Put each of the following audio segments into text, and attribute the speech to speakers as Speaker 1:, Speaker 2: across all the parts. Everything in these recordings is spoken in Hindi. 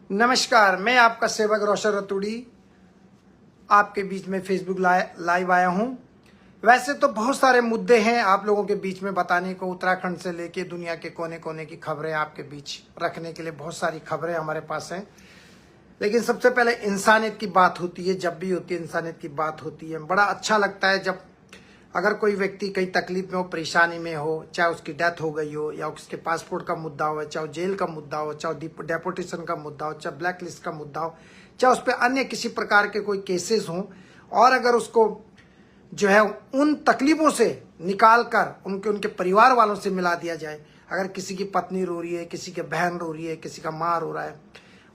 Speaker 1: नमस्कार, मैं आपका सेवक रोशन रतूड़ी आपके बीच में फेसबुक लाइव आया हूं। वैसे तो बहुत सारे मुद्दे हैं आप लोगों के बीच में बताने को, उत्तराखंड से लेके दुनिया के कोने कोने की खबरें आपके बीच रखने के लिए बहुत सारी खबरें हमारे पास हैं। लेकिन सबसे पहले इंसानियत की बात होती है, जब भी होती है इंसानियत की बात होती है। बड़ा अच्छा लगता है जब अगर कोई व्यक्ति कहीं तकलीफ में हो, परेशानी में हो, चाहे उसकी डेथ हो गई हो या उसके पासपोर्ट का मुद्दा हो, चाहे जेल का मुद्दा हो, चाहे डेपोटेशन का मुद्दा हो, चाहे ब्लैक लिस्ट का मुद्दा हो, चाहे उस पर अन्य किसी प्रकार के कोई केसेस हों, और अगर उसको जो है उन तकलीफों से निकाल कर उनके परिवार वालों से मिला दिया जाए। अगर किसी की पत्नी रो रही है, किसी की बहन रो रही है, किसी का माँ रो रहा है,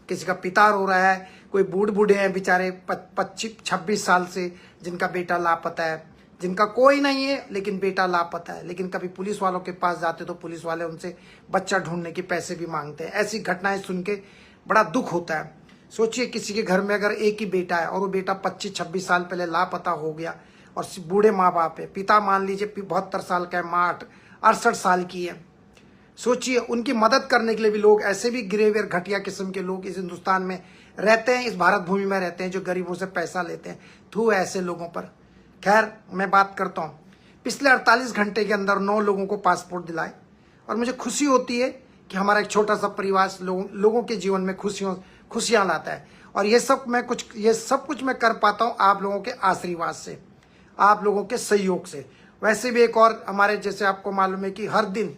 Speaker 1: किसी का पिता रो रहा है, कोई बूढ़े हैं बेचारे 25-26 साल से जिनका बेटा लापता है, जिनका कोई नहीं है लेकिन बेटा लापता है, लेकिन कभी पुलिस वालों के पास जाते तो पुलिस वाले उनसे बच्चा ढूंढने के पैसे भी मांगते हैं। ऐसी घटनाएं सुन के बड़ा दुख होता है। सोचिए किसी के घर में अगर एक ही बेटा है और वो बेटा 25-26 साल पहले लापता हो गया और बूढ़े माँ बाप है, पिता मान लीजिए 72 साल का है, माँ 68 साल की है। सोचिए उनकी मदद करने के लिए भी लोग, ऐसे भी गिरेवियर घटिया किस्म के लोग इस हिंदुस्तान में रहते हैं, इस भारत भूमि में रहते हैं, जो गरीबों से पैसा लेते हैं। थू ऐसे लोगों पर। खैर मैं बात करता हूँ, पिछले 48 घंटे के अंदर 9 लोगों को पासपोर्ट दिलाए और मुझे खुशी होती है कि हमारा एक छोटा सा परिवार लोगों के जीवन में खुशियाँ लाता है। और ये सब कुछ मैं कर पाता हूँ आप लोगों के आशीर्वाद से, आप लोगों के सहयोग से। वैसे भी एक और हमारे जैसे आपको मालूम है कि हर दिन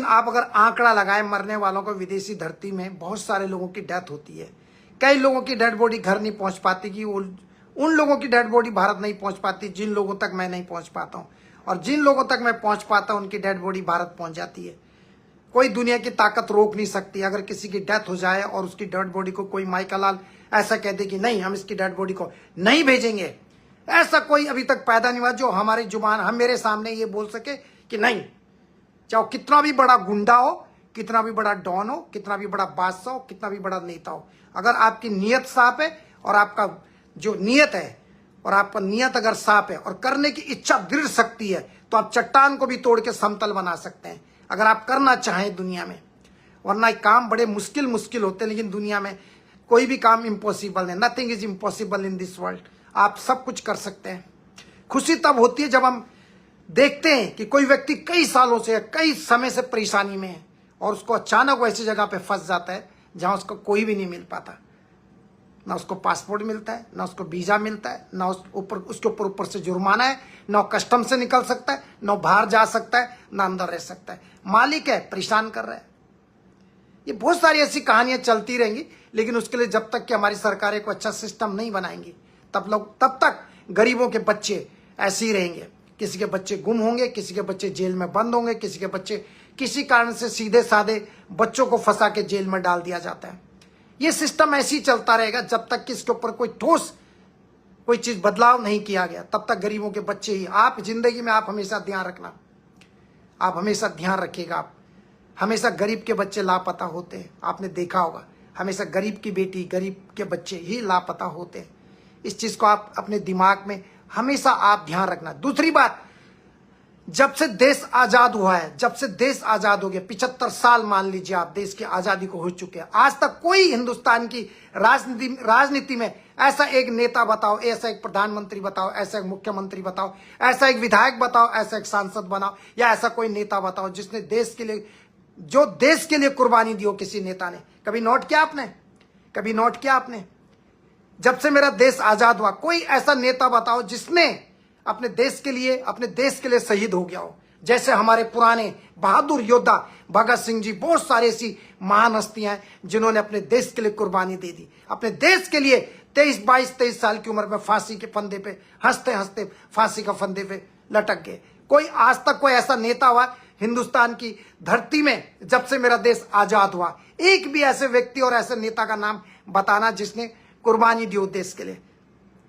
Speaker 1: आप अगर आंकड़ा लगाए मरने वालों को, विदेशी धरती में बहुत सारे लोगों की डेथ होती है। कई लोगों की डेड बॉडी घर नहीं पहुंच पाती, कि उन लोगों की डेड बॉडी भारत नहीं पहुंच पाती जिन लोगों तक मैं नहीं पहुंच पाता हूं, और जिन लोगों तक मैं पहुंच पाता हूं उनकी डेड बॉडी भारत पहुंच जाती है। कोई दुनिया की ताकत रोक नहीं सकती। अगर किसी की डेथ हो जाए और उसकी डेड बॉडी को कोई माइका लाल ऐसा कह दे कि नहीं हम इसकी डेड बॉडी को नहीं भेजेंगे, ऐसा कोई अभी तक पैदा नहीं हुआ जो हमारी जुबान हम मेरे सामने ये बोल सके कि नहीं। चाहे कितना भी बड़ा गुंडा हो, कितना भी बड़ा डॉन हो, कितना भी बड़ा बादशाह हो, कितना भी बड़ा नेता हो, अगर आपकी नीयत साफ है और आपका जो नीयत है और आपका नीयत अगर साफ है और करने की इच्छा दृढ़ शक्ति है, तो आप चट्टान को भी तोड़ के समतल बना सकते हैं अगर आप करना चाहें दुनिया में। वरना काम बड़े मुश्किल होते हैं, लेकिन दुनिया में कोई भी काम इम्पॉसिबल है। Nothing is impossible in this world. आप सब कुछ कर सकते हैं। खुशी तब होती है जब हम देखते हैं कि कोई व्यक्ति कई सालों से, कई समय से परेशानी में है और उसको अचानक वैसी जगह पे फंस जाता है जहां उसको कोई भी नहीं मिल पाता। ना उसको पासपोर्ट मिलता है, ना उसको वीजा मिलता है, ना उसके ऊपर से जुर्माना है, ना कस्टम से निकल सकता है, ना बाहर जा सकता है, ना अंदर रह सकता है। मालिक है परेशान कर रहा है। ये बहुत सारी ऐसी कहानियां चलती रहेंगी, लेकिन उसके लिए जब तक कि हमारी सरकारें को अच्छा सिस्टम नहीं बनाएंगी तब तक गरीबों के बच्चे ऐसे ही रहेंगे। किसी के बच्चे गुम होंगे, किसी के बच्चे जेल में बंद होंगे, किसी के बच्चे किसी कारण से सीधे साधे बच्चों को फंसा के जेल में डाल दिया जाता है। ये सिस्टम ऐसे ही चलता रहेगा जब तक कि इसके ऊपर कोई ठोस कोई चीज बदलाव नहीं किया गया। तब तक गरीबों के बच्चे ही आप जिंदगी में, आप हमेशा ध्यान रखना, आप हमेशा ध्यान रखिएगा। आप हमेशा गरीब के बच्चे लापता होते हैं, आपने देखा होगा। हमेशा गरीब की बेटी, गरीब के बच्चे ही लापता होते हैं। इस चीज को आप अपने दिमाग में हमेशा आप ध्यान रखना। दूसरी बात, जब से देश आजाद हुआ है, जब से देश आजाद हो गया, 75 साल मान लीजिए आप देश की आजादी को हो चुके हैं, आज तक कोई हिंदुस्तान की राजनीति में ऐसा एक नेता बताओ, ऐसा एक प्रधानमंत्री बताओ, ऐसा एक मुख्यमंत्री बताओ, ऐसा एक विधायक बताओ, ऐसा एक सांसद बनाओ, या ऐसा कोई नेता बताओ जिसने देश के लिए कुर्बानी दी हो किसी नेता ने। कभी नोट किया आपने? कभी नोट किया आपने? जब से मेरा देश आजाद हुआ, कोई ऐसा नेता बताओ जिसने अपने देश के लिए शहीद हो गया हो। जैसे हमारे पुराने बहादुर योद्धा भगत सिंह जी, बहुत सारी ऐसी महान हस्तियां हैं जिन्होंने अपने देश के लिए कुर्बानी दे दी। अपने देश के लिए 23 साल की उम्र में फांसी के फंदे पे हंसते हंसते फांसी का फंदे पे लटक गए। कोई आज तक कोई ऐसा नेता हुआ हिंदुस्तान की धरती में जब से मेरा देश आजाद हुआ? एक भी ऐसे व्यक्ति और ऐसे नेता का नाम बताना जिसने कुर्बानी दी हो देश के लिए।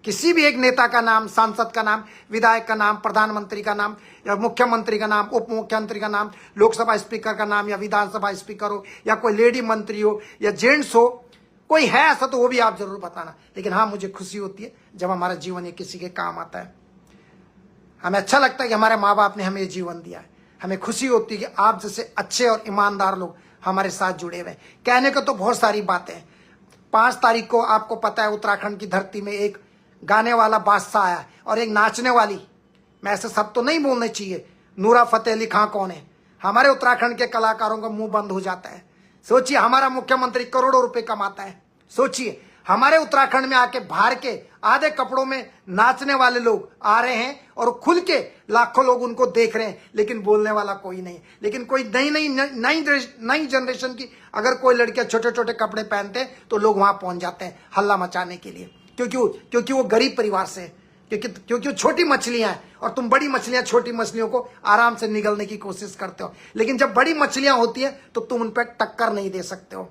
Speaker 1: किसी भी एक नेता का नाम, सांसद का नाम, विधायक का नाम, प्रधानमंत्री का नाम, या मुख्यमंत्री का नाम, उप मुख्यमंत्री का नाम, लोकसभा स्पीकर का नाम, या विधानसभा स्पीकर हो, या कोई लेडी मंत्री हो, या जेंट्स हो, कोई है ऐसा तो वो भी आप जरूर बताना। लेकिन हाँ, मुझे खुशी होती है जब हमारा जीवन ये किसी के काम आता है। हमें अच्छा लगता है कि हमारे माँ बाप ने हमें जीवन दिया है। हमें खुशी होती है कि आप जैसे अच्छे और ईमानदार लोग हमारे साथ जुड़े हुए। कहने को तो बहुत सारी बातें हैं। 5 तारीख को आपको पता है उत्तराखंड की धरती में एक गाने वाला बादशाह आया और एक नाचने वाली, मैं ऐसे सब तो नहीं बोलने चाहिए, नूरा फतेह अली खां कौन है। हमारे उत्तराखंड के कलाकारों का मुंह बंद हो जाता है। सोचिए, हमारा मुख्यमंत्री करोड़ों रुपए कमाता है। सोचिए, हमारे उत्तराखंड में आके बाहर के आधे कपड़ों में नाचने वाले लोग आ रहे हैं और खुल के लाखों लोग उनको देख रहे हैं, लेकिन बोलने वाला कोई नहीं। लेकिन कोई नई जनरेशन की अगर कोई लड़कियां छोटे छोटे कपड़े पहनते हैं तो लोग वहां पहुंच जाते हैं हल्ला मचाने के लिए, क्योंकि वो गरीब परिवार से है, क्योंकि वो छोटी मछलियां हैं और तुम बड़ी मछलियां छोटी मछलियों को आराम से निगलने की कोशिश करते हो। लेकिन जब बड़ी मछलियां होती है तो तुम उन पर टक्कर नहीं दे सकते हो।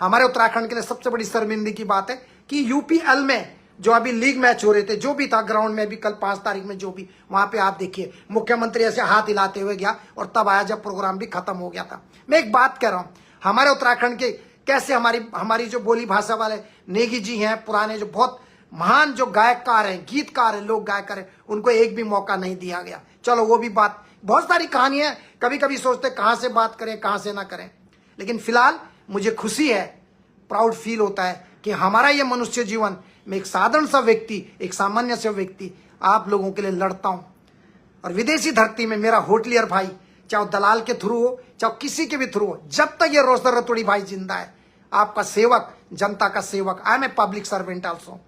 Speaker 1: हमारे उत्तराखंड के लिए सबसे बड़ी शर्मिंदगी की बात है कि यूपीएल में जो अभी लीग मैच हो रहे थे, जो भी था ग्राउंड में, भी कल 5 तारीख में जो भी, वहां पे आप देखिए मुख्यमंत्री ऐसे हाथ हिलाते हुए गया और तब आया जब प्रोग्राम भी खत्म हो गया था। मैं एक बात कह रहा हूं, हमारे उत्तराखंड के कैसे हमारी जो बोली भाषा वाले नेगी जी हैं, पुराने जो बहुत महान जो गायककार हैं, गीतकार हैं, लोक गायकर हैं, उनको एक भी मौका नहीं दिया गया। चलो वो भी बात, बहुत सारी कहानियां, कभी कभी सोचते कहां से बात करें कहां से ना करें। लेकिन फिलहाल मुझे खुशी है, प्राउड फील होता है कि हमारा ये मनुष्य जीवन में एक साधारण सा व्यक्ति, एक सामान्य सा व्यक्ति आप लोगों के लिए लड़ता हूं। और विदेशी धरती में मेरा होटलियर भाई, चाहे दलाल के थ्रू हो चाहे किसी के भी थ्रू हो, जब तक ये रोशर रतोड़ी भाई जिंदा है, आपका सेवक, जनता का सेवक, I am a public servant also,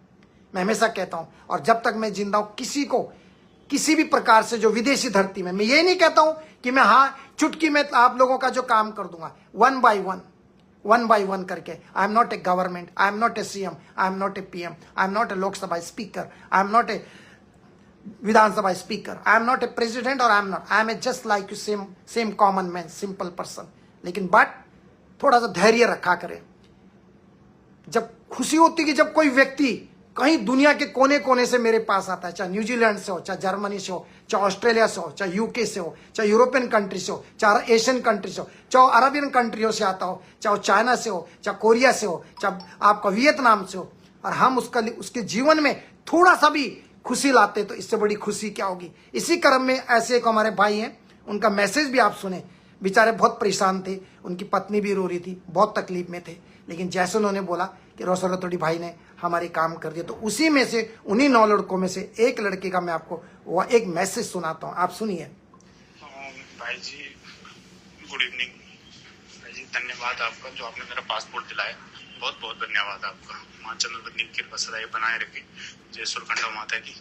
Speaker 1: मैं हमेशा कहता हूं। और जब तक मैं जिंदा हूं, किसी को किसी भी प्रकार से जो विदेशी धरती में, मैं ये नहीं कहता हूं कि मैं चुटकी में आप लोगों का जो काम कर दूंगा, वन बाय वन करके। I am not a government, I am not a CM, I am not a PM, I am not a Lok Sabha speaker, I am not a Vidhan Sabha speaker, I am not a president, और I am a just like you, same common man, simple person. लेकिन बट थोड़ा सा धैर्य रखा करें। जब खुशी होती कि जब कोई व्यक्ति कहीं दुनिया के कोने कोने से मेरे पास आता है, चाहे न्यूजीलैंड से हो, चाहे जर्मनी से हो, चाहे ऑस्ट्रेलिया से हो, चाहे यूके से हो, चाहे यूरोपियन कंट्री से हो, चाहे एशियन कंट्री से हो, चाहे अरबियन कंट्रियों से आता हो, चाहे चाइना से हो, चाहे कोरिया से हो, चाहे आपका वियतनाम से हो, और हम उसके जीवन में थोड़ा सा भी खुशी लाते तो इससे बड़ी खुशी क्या होगी। इसी क्रम में ऐसे एक हमारे भाई हैं, उनका मैसेज भी आप सुने। बेचारे बहुत परेशान थे, उनकी पत्नी भी रो रही थी, बहुत तकलीफ में थे। लेकिन जैसे उन्होंने बोला कि रोशर रतोड़ी भाई ने हमारे काम कर दिया, तो उसी में से, उन्हीं 9 लड़कों में से एक लड़के का मैं आपको वो एक मैसेज सुनाता हूँ, आप सुनिए।
Speaker 2: भाई जी गुड इवनिंग। भाई जी धन्यवाद आपका, जो आपने मेरा पासपोर्ट दिलाया, बहुत बहुत धन्यवाद आपका। माँ चंद्रवती की कृपा सदैव बनाए रखे, जय सुरकंडा माता की।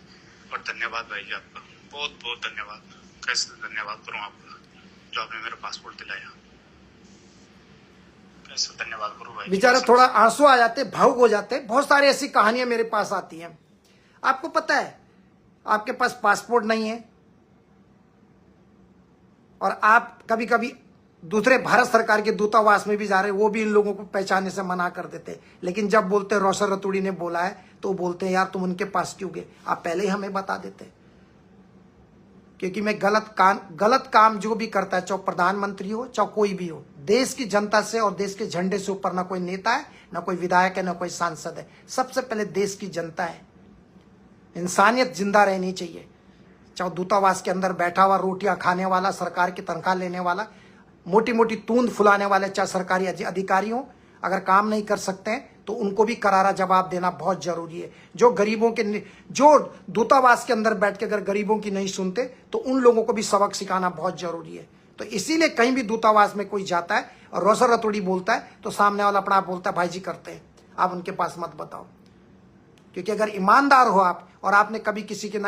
Speaker 2: और धन्यवाद भाई जी आपका, बहुत बहुत धन्यवाद। कैसे धन्यवाद करूँ आपका, जो आपने मेरा पासपोर्ट दिलाया, कैसे धन्यवाद करूँ भाई।
Speaker 1: बेचारा थोड़ा आंसू आ जाते, भावुक हो जाते। बहुत सारी ऐसी कहानियां मेरे पास आती हैं। आपको पता है, आपके पास पासपोर्ट नहीं है और आप कभी कभी दूसरे भारत सरकार के दूतावास में भी जा रहे हैं, वो भी इन लोगों को पहचानने से मना कर देते। लेकिन जब बोलते रोशर रतोड़ी ने बोला है तो बोलते हैं यार तुम उनके पास क्यों गए, आप पहले ही हमें बता देते। क्योंकि मैं गलत काम जो भी करता है, चाहे प्रधानमंत्री हो चाहे कोई भी हो, देश की जनता से और देश के झंडे से ऊपर ना कोई नेता है, ना कोई विधायक है, ना कोई सांसद है। सबसे पहले देश की जनता है। इंसानियत जिंदा रहनी चाहिए। चाहे दूतावास के अंदर बैठा हुआ रोटियां खाने वाला, सरकार की तनख्वाह लेने वाला, मोटी मोटी तूंद फुलाने वाले चाहे सरकारी अधिकारी हो, अगर काम नहीं कर सकते हैं तो उनको भी करारा जवाब देना बहुत जरूरी है। जो गरीबों के, जो दूतावास के अंदर बैठ के अगर गरीबों की नहीं सुनते तो उन लोगों को भी सबक सिखाना बहुत जरूरी है। तो इसीलिए कहीं भी दूतावास में कोई जाता है और रोशर रतोड़ी बोलता है तो सामने वाला अपना बोलता है भाई जी करते हैं, आप उनके पास मत बताओ। क्योंकि अगर ईमानदार हो आप और आपने कभी किसी के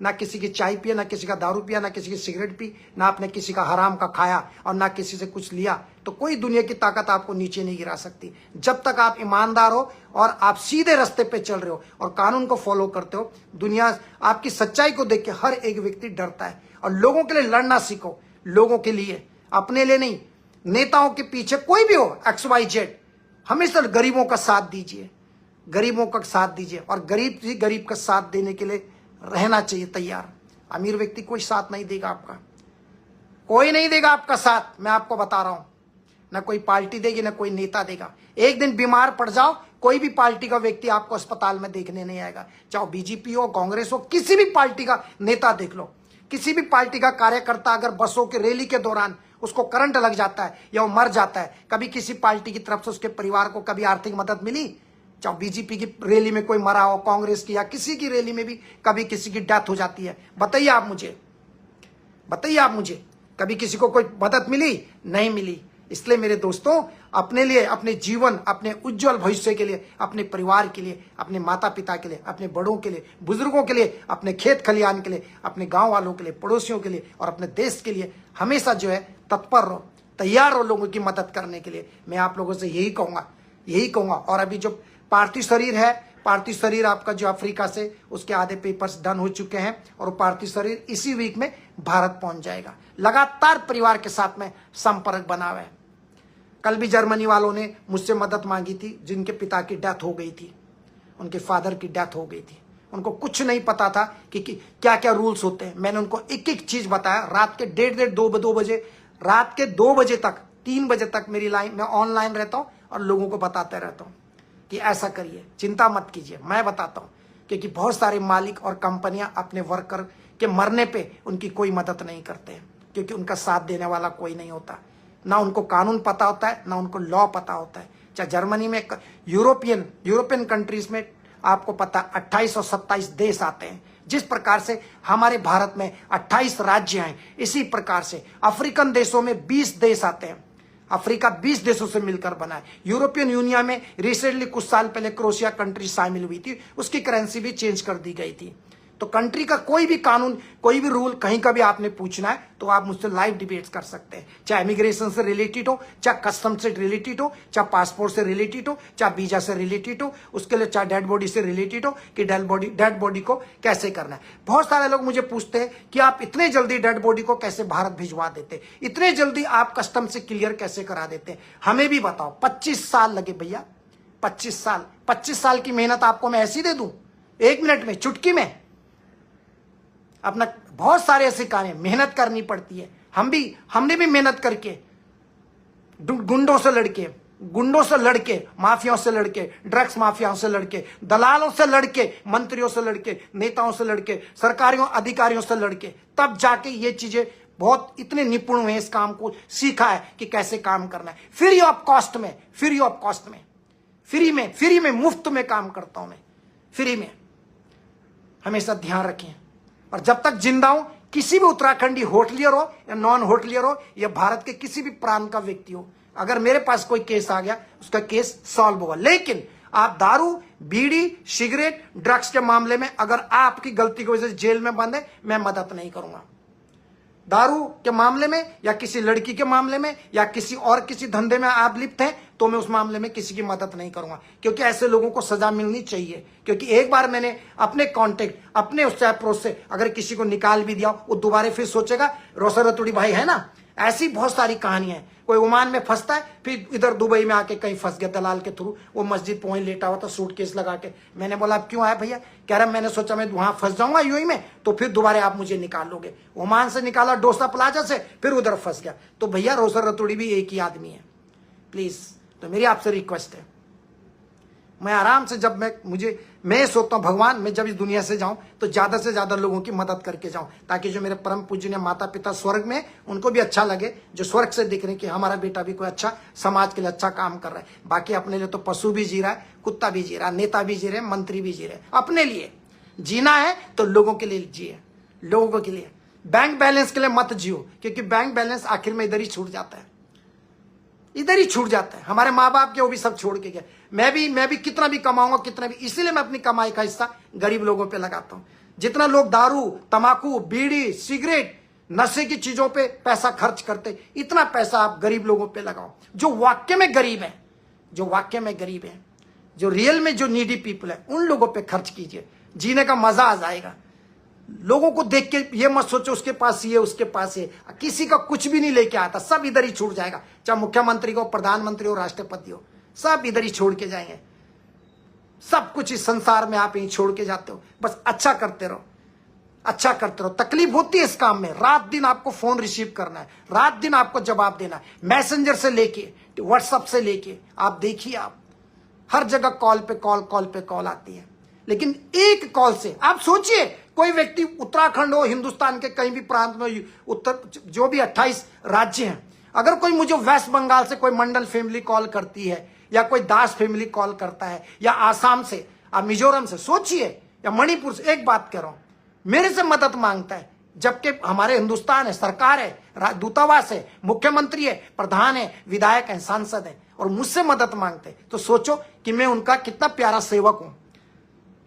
Speaker 1: ना किसी की चाय पिया, ना किसी का दारू पिया, ना किसी की सिगरेट पी, ना आपने किसी का हराम का खाया और ना किसी से कुछ लिया, तो कोई दुनिया की ताकत आपको नीचे नहीं गिरा सकती। जब तक आप ईमानदार हो और आप सीधे रास्ते पे चल रहे हो और कानून को फॉलो करते हो, दुनिया आपकी सच्चाई को देख के हर एक व्यक्ति डरता है। और लोगों के लिए लड़ना सीखो, लोगों के लिए, अपने लिए नहीं। नेताओं के पीछे कोई भी हो, XYZ, हमेशा गरीबों का साथ दीजिए, गरीबों का साथ दीजिए। और गरीब ही गरीब का साथ देने के लिए रहना चाहिए तैयार। अमीर व्यक्ति कोई साथ नहीं देगा आपका, कोई नहीं देगा आपका साथ, मैं आपको बता रहा हूं। ना कोई पार्टी देगी, ना कोई नेता देगा। एक दिन बीमार पड़ जाओ, कोई भी पार्टी का व्यक्ति आपको अस्पताल में देखने नहीं आएगा। चाहे बीजेपी हो, कांग्रेस हो, किसी भी पार्टी का नेता देख लो, किसी भी पार्टी का कार्यकर्ता अगर बसों के रैली के दौरान उसको करंट लग जाता है या वो मर जाता है, कभी किसी पार्टी की तरफ से उसके परिवार को कभी आर्थिक मदद मिली? चाहे बीजेपी की रैली में कोई मरा हो, कांग्रेस की या किसी की रैली में भी कभी किसी की डेथ हो जाती है, बताइए आप मुझे, कभी किसी को कोई मदद मिली? नहीं मिली। इसलिए मेरे दोस्तों, अपने लिए, अपने जीवन, अपने उज्जवल भविष्य के लिए, अपने परिवार के लिए, अपने माता पिता के लिए, अपने बड़ों के लिए, बुजुर्गों के लिए, अपने खेत खलिहान के लिए, अपने गांव वालों के लिए, पड़ोसियों के लिए और अपने देश के लिए हमेशा जो है तत्पर रहो, तैयार रहो लोगों की मदद करने के लिए। मैं आप लोगों से यही कहूंगा। और अभी जो पार्थिव शरीर आपका जो अफ्रीका से, उसके आधे पेपर्स डन हो चुके हैं और पार्थिव शरीर इसी वीक में भारत पहुंच जाएगा। लगातार परिवार के साथ में संपर्क बना हुआ है। कल भी जर्मनी वालों ने मुझसे मदद मांगी थी, जिनके पिता की डेथ हो गई थी, उनके फादर की डेथ हो गई थी। उनको कुछ नहीं पता था कि क्या क्या रूल्स होते हैं। मैंने उनको एक एक चीज बताया। रात के 1:30-2 बजे, रात के 2 बजे तक, 3 बजे तक मेरी लाइन, मैं ऑनलाइन रहता हूं और लोगों को बताते रहता हूं कि ऐसा करिए, चिंता मत कीजिए, मैं बताता हूं। क्योंकि बहुत सारे मालिक और कंपनियां अपने वर्कर के मरने पे उनकी कोई मदद नहीं करते हैं, क्योंकि उनका साथ देने वाला कोई नहीं होता। ना उनको कानून पता होता है, ना उनको लॉ पता होता है। चाहे जर्मनी में, यूरोपियन कंट्रीज में आपको पता 28 और 27 देश आते हैं। जिस प्रकार से हमारे भारत में 28 राज्य हैं, इसी प्रकार से अफ्रीकन देशों में 20 देश आते हैं। अफ्रीका 20 देशों से मिलकर बना है। यूरोपियन यूनियन में रिसेंटली कुछ साल पहले क्रोएशिया कंट्री शामिल हुई थी, उसकी करेंसी भी चेंज कर दी गई थी। तो कंट्री का कोई भी कानून, कोई भी रूल कहीं का भी आपने पूछना है तो आप मुझसे लाइव डिबेट्स कर सकते हैं। चाहे इमिग्रेशन से रिलेटेड हो, चाहे कस्टम से रिलेटेड हो, चाहे पासपोर्ट से रिलेटेड हो, चाहे वीजा से रिलेटेड हो, उसके लिए चाहे डेड बॉडी से रिलेटेड हो कि डेड बॉडी को कैसे करना है। बहुत सारे लोग मुझे पूछते हैं कि आप इतने जल्दी डेड बॉडी को कैसे भारत भिजवा देते, इतने जल्दी आप कस्टम से क्लियर कैसे करा देते। हमें भी बताओ। 25 साल लगे भैया, 25 साल की मेहनत आपको मैं ऐसी दे दूं 1 मिनट में, चुटकी में? अपना बहुत सारे ऐसे कार्य मेहनत करनी पड़ती है। हमने भी मेहनत करके, गुंडों से लड़के, माफियाओं से लड़के, ड्रग्स माफियाओं से लड़के, दलालों से लड़के, मंत्रियों से लड़के, नेताओं से लड़के, सरकारियों अधिकारियों से लड़के, तब जाके ये चीजें बहुत इतने निपुण हुए, इस काम को सीखा है कि कैसे काम करना है। फ्री ऑफ कॉस्ट में, फ्री में मुफ्त में काम करता हूं मैं, फ्री में। हमेशा ध्यान रखें। और जब तक जिंदा हूं, किसी भी उत्तराखंडी होटलियर हो या नॉन होटलियर हो या भारत के किसी भी प्रांत का व्यक्ति हो, अगर मेरे पास कोई केस आ गया, उसका केस सॉल्व होगा। लेकिन आप दारू, बीड़ी, सिगरेट, ड्रग्स के मामले में अगर आपकी गलती की वजह से जेल में बंद है, मैं मदद नहीं करूंगा। दारू के मामले में या किसी लड़की के मामले में या किसी धंधे में आप लिप्त हैं, तो मैं उस मामले में किसी की मदद नहीं करूंगा। क्योंकि ऐसे लोगों को सजा मिलनी चाहिए। क्योंकि एक बार मैंने अपने कांटेक्ट, अपने उस अप्रोच से अगर किसी को निकाल भी दिया, वो दोबारा फिर सोचेगा रोशन रतूड़ी भाई है ना। ऐसी बहुत सारी कहानियां हैं। कोई ओमान में फंसता है, फिर इधर दुबई में आके कहीं फंस गया दलाल के थ्रू। वो मस्जिद पहुंच लेटा हुआ था सूटकेस लगा के। मैंने बोला अब क्यों आया भैया? कह रहा मैंने सोचा मैं वहां फंस जाऊंगा यूएई में, तो फिर दोबारा आप मुझे निकाल लोगे। ओमान से निकाला डोसा प्लाजा से, फिर उधर फंस गया। तो भैया रोशन रतूड़ी भी एक ही आदमी है। प्लीज, तो मेरी आपसे रिक्वेस्ट है, मैं आराम से, जब मैं सोचता हूं भगवान, मैं जब इस दुनिया से जाऊं तो ज्यादा से ज्यादा लोगों की मदद करके जाऊं, ताकि जो मेरे परम पूजनीय माता पिता स्वर्ग में, उनको भी अच्छा लगे, जो स्वर्ग से दिख रहे कि हमारा बेटा भी कोई अच्छा समाज के लिए अच्छा काम कर रहा है। बाकी अपने लिए तो पशु भी जी रहा है, कुत्ता भी जी रहा है, नेता भी जी रहे, मंत्री भी जी रहे। अपने लिए जीना है तो लोगों के लिए जिए, लोगों के लिए। बैंक बैलेंस के लिए मत जियो, क्योंकि बैंक बैलेंस आखिर में इधर ही छूट जाता है, इधर ही छूट जाता है। हमारे माँ बाप के वो भी सब छोड़ के गए। मैं भी कितना भी कमाऊंगा, कितना भी, इसीलिए मैं अपनी कमाई का हिस्सा गरीब लोगों पे लगाता हूं। जितना लोग दारू, तंबाकू, बीड़ी, सिगरेट, नशे की चीजों पे पैसा खर्च करते, इतना पैसा आप गरीब लोगों पे लगाओ, जो वाकई में गरीब है, जो रियल में जो नीडी पीपल है, उन लोगों पे खर्च कीजिए। जीने का मजा आ जाएगा। लोगों को देख के ये मत सोचो उसके पास ये, उसके पास ये, किसी का कुछ भी नहीं लेके आता, सब इधर ही छूट जाएगा। चाहे मुख्यमंत्री हो, प्रधानमंत्री हो, राष्ट्रपति हो, सब इधर ही छोड़ के जाएंगे। सब कुछ इस संसार में आप यहीं छोड़ के जाते हो। बस अच्छा करते रहो, अच्छा करते रहो। तकलीफ होती है इस काम में, रात दिन आपको फोन रिसीव करना है, रात दिन आपको जवाब देना है, मैसेंजर से लेके व्हाट्सएप से लेके। आप देखिए, आप हर जगह कॉल पे कॉल आती है। लेकिन एक कॉल से आप सोचिए, कोई व्यक्ति उत्तराखंड हो, हिंदुस्तान के कहीं भी प्रांत में, उत्तर जो भी 28 राज्य हैं, अगर कोई मुझे वेस्ट बंगाल से कोई मंडल फैमिली कॉल करती है, या कोई दास फैमिली कॉल करता है, या आसाम से, आप मिजोरम से, सोचिए, या मणिपुर से, एक बात कह रहा हूं, मेरे से मदद मांगता है, जबकि हमारे हिंदुस्तान है, सरकार है, दूतावास है, मुख्यमंत्री है, प्रधान है, विधायक है, सांसद है, और मुझसे मदद मांगते हैं, तो सोचो कि मैं उनका कितना प्यारा सेवक हूं,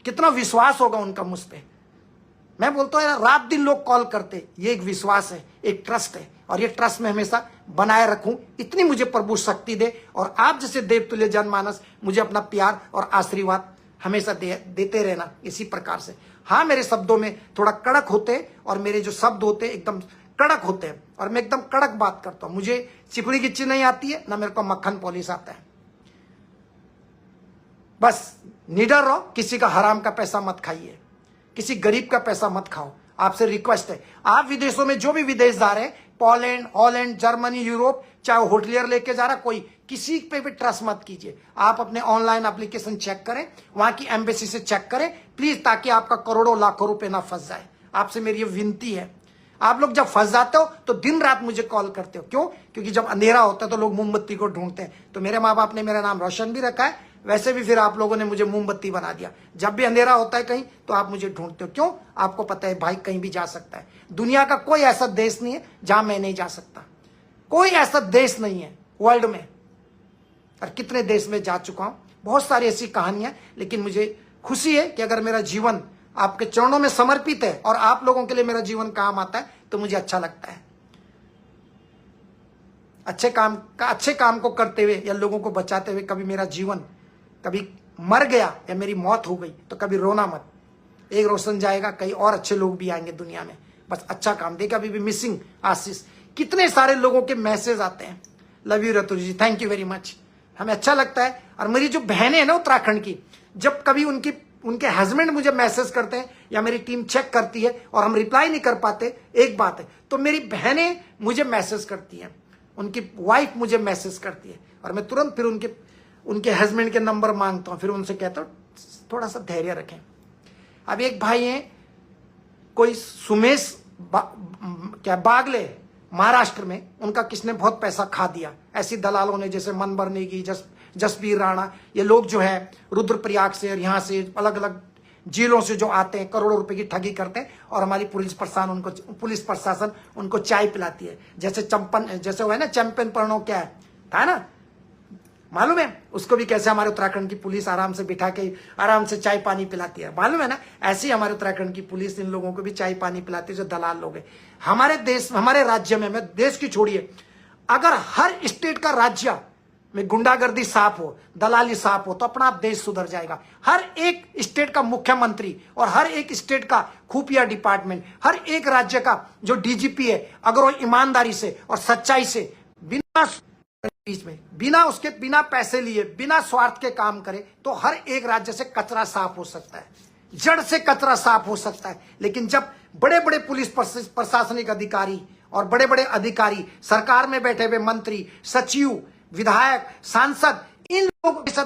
Speaker 1: कितना विश्वास होगा उनका मुझ पर। मैं बोलता हूं रात दिन लोग कॉल करते, ये एक विश्वास है, एक ट्रस्ट है, और ये ट्रस्ट मैं हमेशा बनाए रखूं, इतनी मुझे प्रभु शक्ति दे, और आप जैसे देवतुल्य जनमानस मुझे अपना प्यार और आशीर्वाद हमेशा देते रहना इसी प्रकार से। हाँ, मेरे शब्दों में थोड़ा कड़क होते, और मेरे जो शब्द होते एकदम कड़क होते हैं, और मैं एकदम कड़क बात करता हूं। मुझे चिपड़ी गिच्ची नहीं आती है, ना मेरे को मक्खन पॉलिश आता है। बस निडर रहो, किसी का हराम का पैसा मत खाइए, किसी गरीब का पैसा मत खाओ। आपसे रिक्वेस्ट है, आप विदेशों में जो भी विदेश जा रहे हैं, पोलैंड, हॉलैंड, जर्मनी, यूरोप, चाहे होटलियर लेके जा रहा, कोई किसी पे भी ट्रस्ट मत कीजिए। आप अपने ऑनलाइन एप्लीकेशन चेक करें, वहां की एम्बेसी से चेक करें प्लीज, ताकि आपका करोड़ों लाखों रुपए ना फंस जाए। आपसे मेरी ये विनती है। आप लोग जब फंस जाते हो तो दिन रात मुझे कॉल करते हो, क्यों? क्योंकि जब अंधेरा होता है तो लोग मोमबत्ती को ढूंढते हैं। तो मेरे माँ बाप ने मेरा नाम रोशन भी रखा है, वैसे भी फिर आप लोगों ने मुझे मोमबत्ती बना दिया। जब भी अंधेरा होता है कहीं तो आप मुझे ढूंढते हो, क्यों? आपको पता है भाई कहीं भी जा सकता है। दुनिया का कोई ऐसा देश नहीं है जहां मैं नहीं जा सकता, कोई ऐसा देश नहीं है वर्ल्ड में। और कितने देश में जा चुका हूं, बहुत सारी ऐसी कहानियां। लेकिन मुझे खुशी है कि अगर मेरा जीवन आपके चरणों में समर्पित है और आप लोगों के लिए मेरा जीवन काम आता है तो मुझे अच्छा लगता है। अच्छे काम को करते हुए या लोगों को बचाते हुए कभी मेरा जीवन कभी मर गया या मेरी मौत हो गई तो कभी रोना मत। एक रोशन जाएगा, कई और अच्छे लोग भी आएंगे दुनिया में। बस अच्छा काम देखा। अभी भी मिसिंग आशीष, कितने सारे लोगों के मैसेज आते हैं, love you Ratul ji, thank you very much, हमें अच्छा लगता है। और मेरी जो बहनें हैं ना उत्तराखंड की, जब कभी उनके हस्बैंड मुझे मैसेज करते हैं या मेरी टीम चेक करती है और हम रिप्लाई नहीं कर पाते, एक बात है, तो मेरी बहनें मुझे मैसेज करती हैं, उनकी वाइफ मुझे मैसेज करती है, और मैं तुरंत फिर उनके हस्बैंड के नंबर मांगता हूं, फिर उनसे कहता हूं थोड़ा सा धैर्य रखें। अब एक भाई हैं, कोई सुमेश बागले, महाराष्ट्र में, उनका किसने बहुत पैसा खा दिया, ऐसी दलालों ने, जैसे मनबर नेगी, जसबीर राणा, ये लोग जो है रुद्रप्रयाग से और यहाँ से अलग अलग जिलों से जो आते हैं, करोड़ों रुपए की ठगी करते हैं, और हमारी पुलिस प्रशासन उनको चाय पिलाती है। जैसे वो है ना चैंपियन पर्णो, क्या है था ना, मालूम है उसको भी, कैसे हमारे उत्तराखंड की पुलिस आराम से बिठा के आराम से चाय पानी पिलाती है, मालूम है ना। ऐसे ही हमारे उत्तराखंड की पुलिस इन लोगों को भी चाय पानी पिलाती है जो दलाल लोग हैं। हमारे राज्य में, मैं देश की छोड़िए, अगर हर स्टेट का राज्य में गुंडागर्दी साफ हो, दलाली साफ हो, तो अपना आप देश सुधर जाएगा। हर एक स्टेट का मुख्यमंत्री और हर एक स्टेट का खुफिया डिपार्टमेंट, हर एक राज्य का जो डीजीपी है, अगर वो ईमानदारी से और सच्चाई से, बिना पैसे लिए, बिना स्वार्थ के काम करे, तो हर एक राज्य से कचरा साफ हो सकता है, जड़ से कचरा साफ हो सकता है। लेकिन जब बड़े बड़े पुलिस प्रशासनिक अधिकारी और बड़े बड़े अधिकारी, सरकार में बैठे हुए मंत्री, सचिव, विधायक, सांसद, इन लोगों के साथ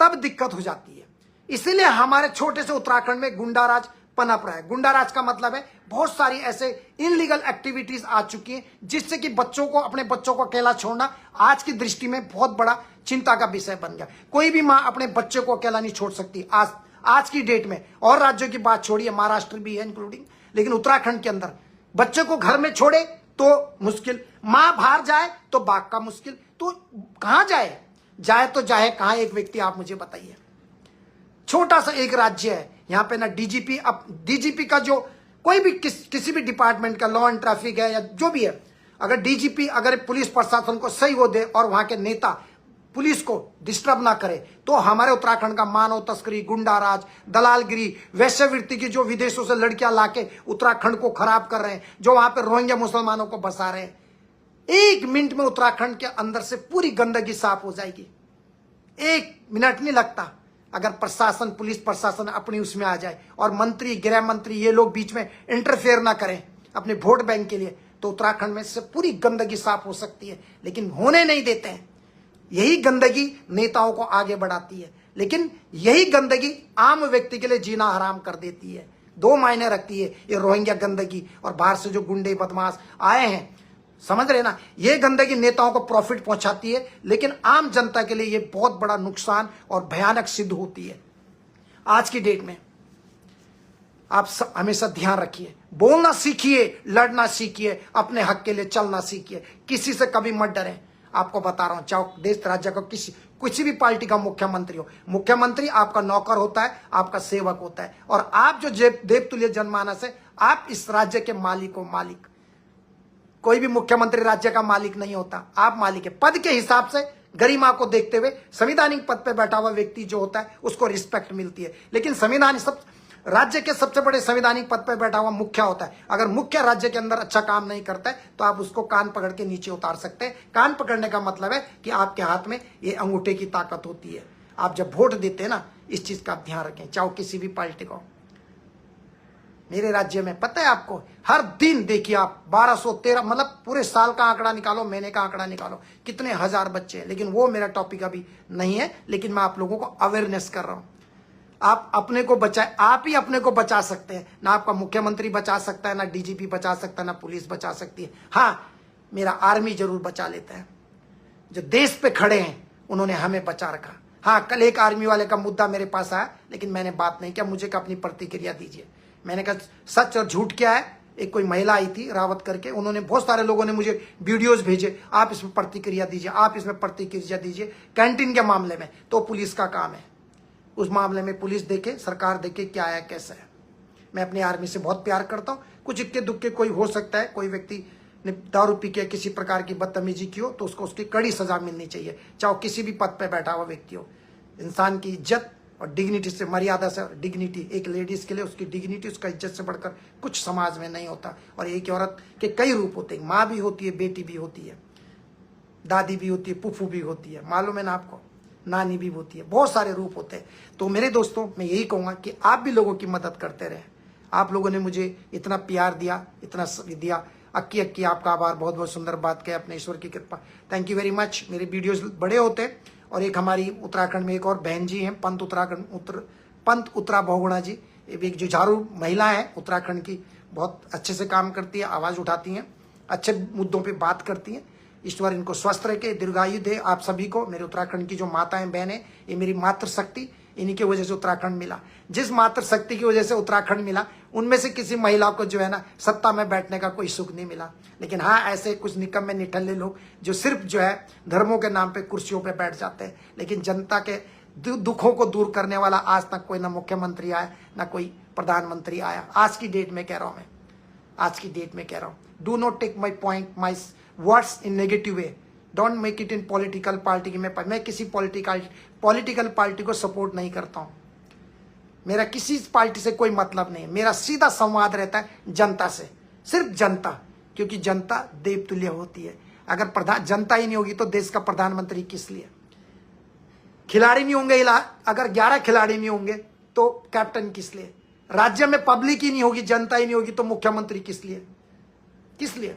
Speaker 1: तब दिक्कत हो जाती है। इसीलिए हमारे छोटे से उत्तराखंड में गुंडाराज पनप रहा है। गुंडाराज का मतलब है बहुत सारी ऐसे इनलीगल एक्टिविटीज आ चुकी हैं, जिससे कि अपने बच्चों को अकेला छोड़ना आज की दृष्टि में बहुत बड़ा चिंता का विषय बन गया। कोई भी मां अपने बच्चे को अकेला नहीं छोड़ सकती आज की डेट में। और राज्यों की बात छोड़िए, महाराष्ट्र भी है इंक्लूडिंग, लेकिन उत्तराखंड के अंदर बच्चे को घर में छोड़े तो मुश्किल, मां बाहर जाए तो बाग का मुश्किल, तो कहां जाए तो जाए कहां, एक व्यक्ति आप मुझे बताइए। छोटा सा एक राज्य है, यहां पे ना डीजीपी का जो कोई भी किसी भी डिपार्टमेंट का, लॉ एंड ट्रैफिक है या जो भी है, अगर डीजीपी अगर पुलिस प्रशासन को सही वो दे और वहां के नेता पुलिस को डिस्टर्ब ना करे, तो हमारे उत्तराखंड का मानव तस्करी, गुंडाराज, दलालगिरी, वैश्यवृत्ति की जो विदेशों से लड़कियां लाके उत्तराखंड को खराब कर रहे हैं, जो वहां पे रोहिंग्या मुसलमानों को बसा रहे हैं, 1 मिनट में उत्तराखंड के अंदर से पूरी गंदगी साफ हो जाएगी। 1 मिनट नहीं लगता। अगर प्रशासन, पुलिस प्रशासन अपनी उसमें आ जाए और मंत्री, गृह मंत्री, ये लोग बीच में इंटरफेयर ना करें अपने वोट बैंक के लिए, तो उत्तराखंड में से पूरी गंदगी साफ हो सकती है। लेकिन होने नहीं देते हैं। यही गंदगी नेताओं को आगे बढ़ाती है। लेकिन यही गंदगी आम व्यक्ति के लिए जीना हराम कर देती है। दो मायने रखती है ये रोहिंग्या गंदगी और बाहर से जो गुंडे बदमाश आए हैं, समझ रहे ना, ये गंदगी नेताओं को प्रॉफिट पहुंचाती है, लेकिन आम जनता के लिए ये बहुत बड़ा नुकसान और भयानक सिद्ध होती है। आज की डेट में आप हमेशा ध्यान रखिए, बोलना सीखिए, लड़ना सीखिए, अपने हक के लिए चलना सीखिए, किसी से कभी मत डरें। आपको बता रहा हूं, चाहे देश राज्य का किसी भी पार्टी का मुख्यमंत्री हो, मुख्यमंत्री आपका नौकर होता है, आपका सेवक होता है, और आप जो देवतुल्य जनमानस है, आप इस राज्य के मालिक हो। मालिक कोई भी मुख्यमंत्री राज्य का मालिक नहीं होता, आप मालिक है। पद के हिसाब से गरिमा को देखते हुए संवैधानिक पद पे बैठा हुआ व्यक्ति जो होता है उसको रिस्पेक्ट मिलती है, लेकिन राज्य के सबसे बड़े संवैधानिक पद पर बैठा हुआ मुखिया होता है। अगर मुखिया राज्य के अंदर अच्छा काम नहीं करता है तो आप उसको कान पकड़ के नीचे उतार सकते हैं। कान पकड़ने का मतलब है कि आपके हाथ में ये अंगूठे की ताकत होती है। आप जब वोट देते हैं ना, इस चीज का आप ध्यान रखें, चाहे किसी भी पार्टी को। मेरे राज्य में पता है आपको, हर दिन देखिए आप 1213, मतलब पूरे साल का आंकड़ा निकालो, महीने का आंकड़ा निकालो, कितने हजार बच्चे हैं। लेकिन वो मेरा टॉपिक अभी नहीं है, लेकिन मैं आप लोगों को अवेयरनेस कर रहा हूं। आप अपने को बचाए, आप ही अपने को बचा सकते हैं। ना आपका मुख्यमंत्री बचा सकता है, ना डीजीपी बचा सकता है, ना पुलिस बचा सकती है। हाँ, मेरा आर्मी जरूर बचा लेता है। जो देश पे खड़े हैं उन्होंने हमें बचा रखा। हाँ, कल एक आर्मी वाले का मुद्दा मेरे पास आया, लेकिन मैंने बात नहीं किया। मुझे अपनी प्रतिक्रिया दीजिए। मैंने कहा सच और झूठ क्या है। एक कोई महिला आई थी रावत करके, उन्होंने, बहुत सारे लोगों ने मुझे वीडियोस भेजे, आप इसमें प्रतिक्रिया दीजिए, आप इसमें प्रतिक्रिया दीजिए। कैंटीन के मामले में तो पुलिस का काम है, उस मामले में पुलिस देखे, सरकार देखे क्या है कैसा है। मैं अपनी आर्मी से बहुत प्यार करता हूँ। कुछ इक्के दुक्के कोई हो सकता है, कोई व्यक्ति ने दारू पी के किसी प्रकार की बदतमीजी की हो तो उसको उसकी कड़ी सजा मिलनी चाहिए, चाहे किसी भी पद पर बैठा हुआ व्यक्ति हो। इंसान की इज्जत और डिग्निटी से, मर्यादा से, डिग्निटी एक लेडीज के लिए उसकी डिग्निटी, उसका इज्जत से बढ़कर कुछ समाज में नहीं होता। और एक औरत के कई रूप होते हैं, माँ भी होती है, बेटी भी होती है, दादी भी होती है, फूफू भी होती है, मालूम है ना आपको, नानी भी होती है, बहुत सारे रूप होते हैं। तो मेरे दोस्तों, मैं यही कहूंगा कि आप भी लोगों की मदद करते रहे। आप लोगों ने मुझे इतना प्यार दिया, इतना दिया, अक्की अक्की आपका आभार। बहुत बहुत सुंदर बात कहे, अपने ईश्वर की कृपा, थैंक यू वेरी मच। मेरे वीडियोस बड़े होते हैं। और एक हमारी उत्तराखंड में एक और बहन जी हैं, पंत उत्तरा बहुगुणा जी, एक जुझारू महिला है उत्तराखंड की, बहुत अच्छे से काम करती है, आवाज उठाती हैं, अच्छे मुद्दों पर बात करती हैं। ईश्वर इनको स्वस्थ रखे, दीर्घायु दे आप सभी को। मेरे उत्तराखंड की जो माताएं बहनें, ये मेरी मातृशक्ति, इन्हीं की वजह से उत्तराखंड मिला। जिस मातृशक्ति की वजह से उत्तराखंड मिला, उनमें से किसी महिला को जो है ना सत्ता में बैठने का कोई सुख नहीं मिला। लेकिन हाँ, ऐसे कुछ निकम्मे निठल्ले लोग जो सिर्फ जो है धर्मों के नाम पे कुर्सियों पे बैठ जाते हैं, लेकिन जनता के दुखों को दूर करने वाला आज तक कोई ना मुख्यमंत्री आया, ना कोई प्रधानमंत्री आया। आज की डेट में कह रहा हूं मैं, आज की डेट में कह रहा हूं, do not take my point, my words in negative way, don't make it in political party की। मैं किसी पॉलिटिकल पार्टी को सपोर्ट नहीं करता हूं। मेरा किसी पार्टी से कोई मतलब नहीं है। मेरा सीधा संवाद रहता है जनता से, सिर्फ जनता, क्योंकि जनता देवतुल्य होती है। अगर जनता ही नहीं होगी तो देश का प्रधानमंत्री किस लिए? खिलाड़ी नहीं होंगे, अगर 11 खिलाड़ी नहीं होंगे तो कैप्टन किस लिए? राज्य में पब्लिक ही नहीं होगी, जनता ही नहीं होगी तो मुख्यमंत्री किस लिए? किस लिए?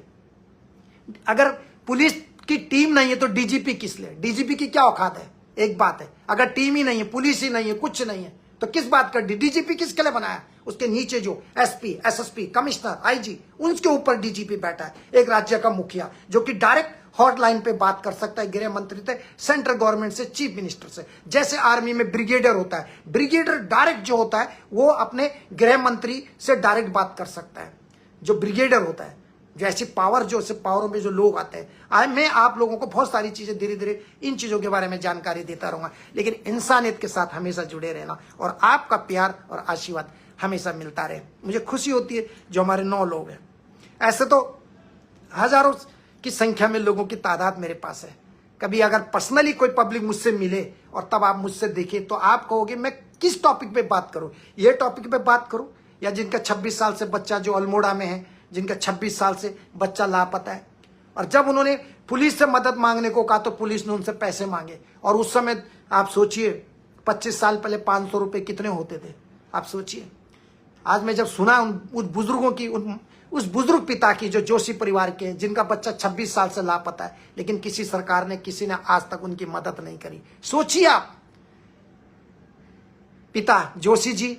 Speaker 1: अगर पुलिस की टीम नहीं है तो डीजीपी किस लिए? डीजीपी की क्या औकात है? एक बात है, अगर टीम ही नहीं है, पुलिस ही नहीं है, कुछ नहीं है, तो किस बात का डीजीपी किसके लिए बनाया? उसके नीचे जो एसपी, एसएसपी, कमिश्नर, आईजी, उनके ऊपर डीजीपी बैठा है। एक राज्य का मुखिया जो कि डायरेक्ट हॉटलाइन पे बात कर सकता है गृह मंत्री से, सेंट्रल गवर्नमेंट से, चीफ मिनिस्टर से। जैसे आर्मी में ब्रिगेडियर होता है, ब्रिगेडियर डायरेक्ट जो होता है वो अपने गृह मंत्री से डायरेक्ट बात कर सकता है। जो ब्रिगेडियर होता है, जो ऐसी पावर, जो ऐसे पावरों में जो लोग आते हैं, मैं आप लोगों को बहुत सारी चीजें धीरे धीरे इन चीजों के बारे में जानकारी देता रहूंगा, लेकिन इंसानियत के साथ हमेशा जुड़े रहना और आपका प्यार और आशीर्वाद हमेशा मिलता रहे। मुझे खुशी होती है जो हमारे 9 लोग हैं। ऐसे तो हजारों की संख्या में लोगों की तादाद मेरे पास है। कभी अगर पर्सनली कोई पब्लिक मुझसे मिले और तब आप मुझसे देखें तो आप कहोगे मैं किस टॉपिक पे बात करूं, ये टॉपिक पे बात करूं या जिनका 26 साल से बच्चा जो अल्मोड़ा में है, जिनका 26 साल से बच्चा लापता है, और जब उन्होंने पुलिस से मदद मांगने को कहा तो पुलिस ने उनसे पैसे मांगे। और उस समय आप सोचिए 25 साल पहले 500 रुपए कितने होते थे, आप सोचिए। आज मैं जब सुना उस बुजुर्गों की, उस बुजुर्ग पिता की जो जोशी परिवार के, जिनका बच्चा 26 साल से लापता है, लेकिन किसी सरकार ने, किसी ने आज तक उनकी मदद नहीं करी। सोचिए आप, पिता जोशी जी,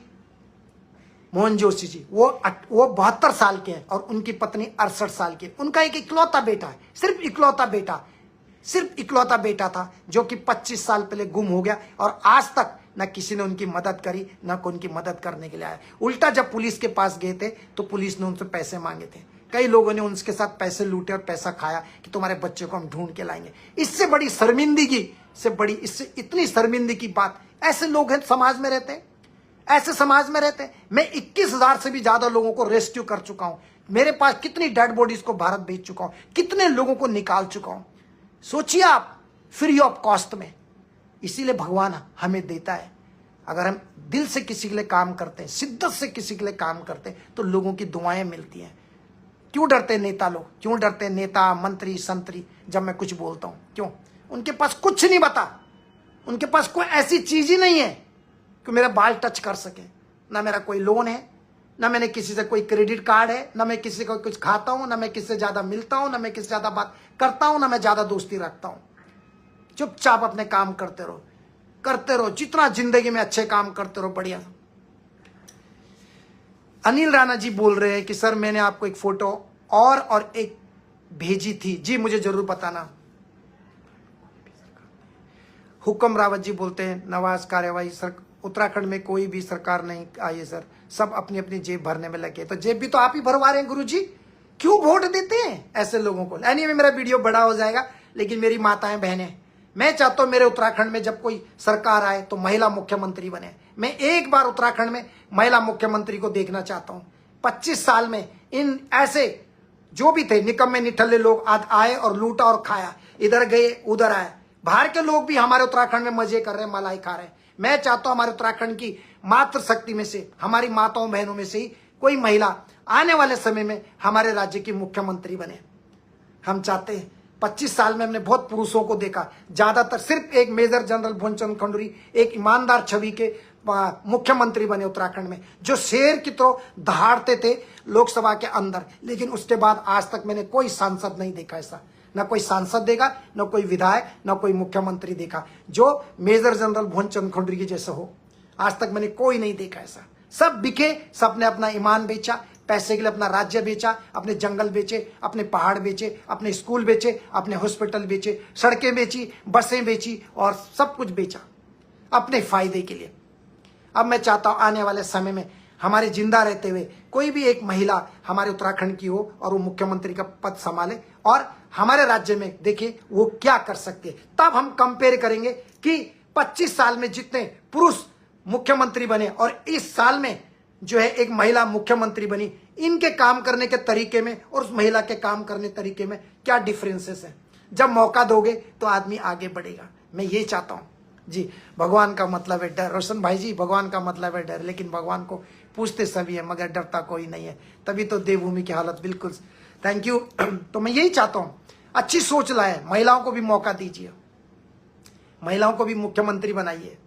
Speaker 1: मोहन जोशी जी, वो 72 साल के हैं और उनकी पत्नी 68 साल की। उनका एक इकलौता बेटा है, सिर्फ इकलौता बेटा था जो कि 25 साल पहले गुम हो गया और आज तक ना किसी ने उनकी मदद करी, ना कोई उनकी मदद करने के लिए आया। उल्टा जब पुलिस के पास गए थे तो पुलिस ने उनसे पैसे मांगे थे। कई लोगों ने उनके साथ पैसे लूटे और पैसा खाया कि तुम्हारे बच्चे को हम ढूंढ के लाएंगे। इससे बड़ी शर्मिंदगी इससे इतनी शर्मिंदगी की बात, ऐसे लोग हैं समाज में रहते हैं, ऐसे समाज में रहते हैं। मैं 21,000 से भी ज्यादा लोगों को रेस्क्यू कर चुका हूं। मेरे पास कितनी डेड बॉडीज को भारत भेज चुका हूं, कितने लोगों को निकाल चुका हूं। सोचिए आप, फ्री ऑफ कॉस्ट में। इसीलिए भगवान हमें देता है। अगर हम दिल से किसी के लिए काम करते हैं, शिद्दत से किसी के लिए काम करते हैं, तो लोगों की दुआएं मिलती हैं। क्यों डरते हैं नेता लोग, क्यों डरते हैं नेता मंत्री संतरी जब मैं कुछ बोलता हूं? क्यों? उनके पास कुछ नहीं बता, उनके पास कोई ऐसी चीज ही नहीं है कि मेरा बाल टच कर सके। ना मेरा कोई लोन है, ना मैंने किसी से कोई क्रेडिट कार्ड है, ना मैं किसी को कुछ खाता हूं, ना मैं किसी से ज्यादा मिलता हूं, ना मैं किसी से ज्यादा बात करता हूं, ना मैं ज्यादा दोस्ती रखता हूं। चुपचाप अपने काम करते रहो, जितना जिंदगी में अच्छे काम करते रहो, बढ़िया। अनिल राणा जी बोल रहे हैं कि सर मैंने आपको एक फोटो और एक भेजी थी। जी मुझे जरूर बताना। हुक्म रावत जी बोलते हैं नवाज कार्यवाही सर, उत्तराखंड में कोई भी सरकार नहीं आई है सर, सब अपनी अपनी जेब भरने में लगे। तो जेब भी तो आप ही भरवा रहे हैं गुरुजी, क्यों वोट देते हैं ऐसे लोगों को? एनीवे मेरा वीडियो बड़ा हो जाएगा, लेकिन मेरी माताएं बहनें, मैं चाहता हूं मेरे उत्तराखंड में जब कोई सरकार आए तो महिला मुख्यमंत्री बने। मैं एक बार उत्तराखंड में महिला मुख्यमंत्री को देखना चाहता हूं। 25 साल में इन ऐसे जो भी थे निकम्मे निठल्ले लोग आज आए और लूटा और खाया, इधर गए उधर आए। बाहर के लोग भी हमारे उत्तराखंड में मजे कर रहे हैं, मलाई खा रहे हैं। मैं चाहता हूं हमारे उत्तराखंड की मातृ शक्ति में से, हमारी माताओं बहनों में से ही कोई महिला आने वाले समय में हमारे राज्य की मुख्यमंत्री बने। हम चाहते हैं। 25 साल में हमने बहुत पुरुषों को देखा, ज्यादातर सिर्फ एक मेजर जनरल भुवनचंद्र खंडूरी एक ईमानदार छवि के मुख्यमंत्री बने उत्तराखंड में, जो शेर की तरह दहाड़ते थे लोकसभा के अंदर। लेकिन उसके बाद आज तक मैंने कोई सांसद नहीं देखा ऐसा, ना कोई सांसद देखा, ना कोई विधायक, ना कोई मुख्यमंत्री देखा जो मेजर जनरल भुवनचंद्र खंडूरी के जैसा हो। आज तक मैंने कोई नहीं देखा ऐसा। सब बिके, सबने अपना ईमान बेचा, पैसे के लिए अपना राज्य बेचा, अपने जंगल बेचे, अपने पहाड़ बेचे, अपने स्कूल बेचे, अपने हॉस्पिटल बेचे, सड़कें बेची, बसें बेची और सब कुछ बेचा अपने फायदे के लिए। अब मैं चाहता हूं आने वाले समय में हमारे जिंदा रहते हुए कोई भी एक महिला हमारे उत्तराखंड की हो और वो मुख्यमंत्री का पद संभाले और हमारे राज्य में देखिए वो क्या कर सकते हैं। तब हम कंपेयर करेंगे कि 25 साल में जितने पुरुष मुख्यमंत्री बने और इस साल में जो है एक महिला मुख्यमंत्री बनी, इनके काम करने के तरीके में और उस महिला के काम करने तरीके में क्या डिफरेंसेस है। जब मौका दोगे तो आदमी आगे बढ़ेगा। मैं ये चाहता हूं जी। भगवान का मतलब है डर, रोशन भाई जी, भगवान का मतलब है डर, लेकिन भगवान को पूछते सभी है मगर डरता कोई नहीं है। तभी तो देवभूमि की हालत बिल्कुल। Thank you. तो मैं यही चाहता हूं, अच्छी सोच लाए, महिलाओं को भी मौका दीजिए, महिलाओं को भी मुख्यमंत्री बनाइए।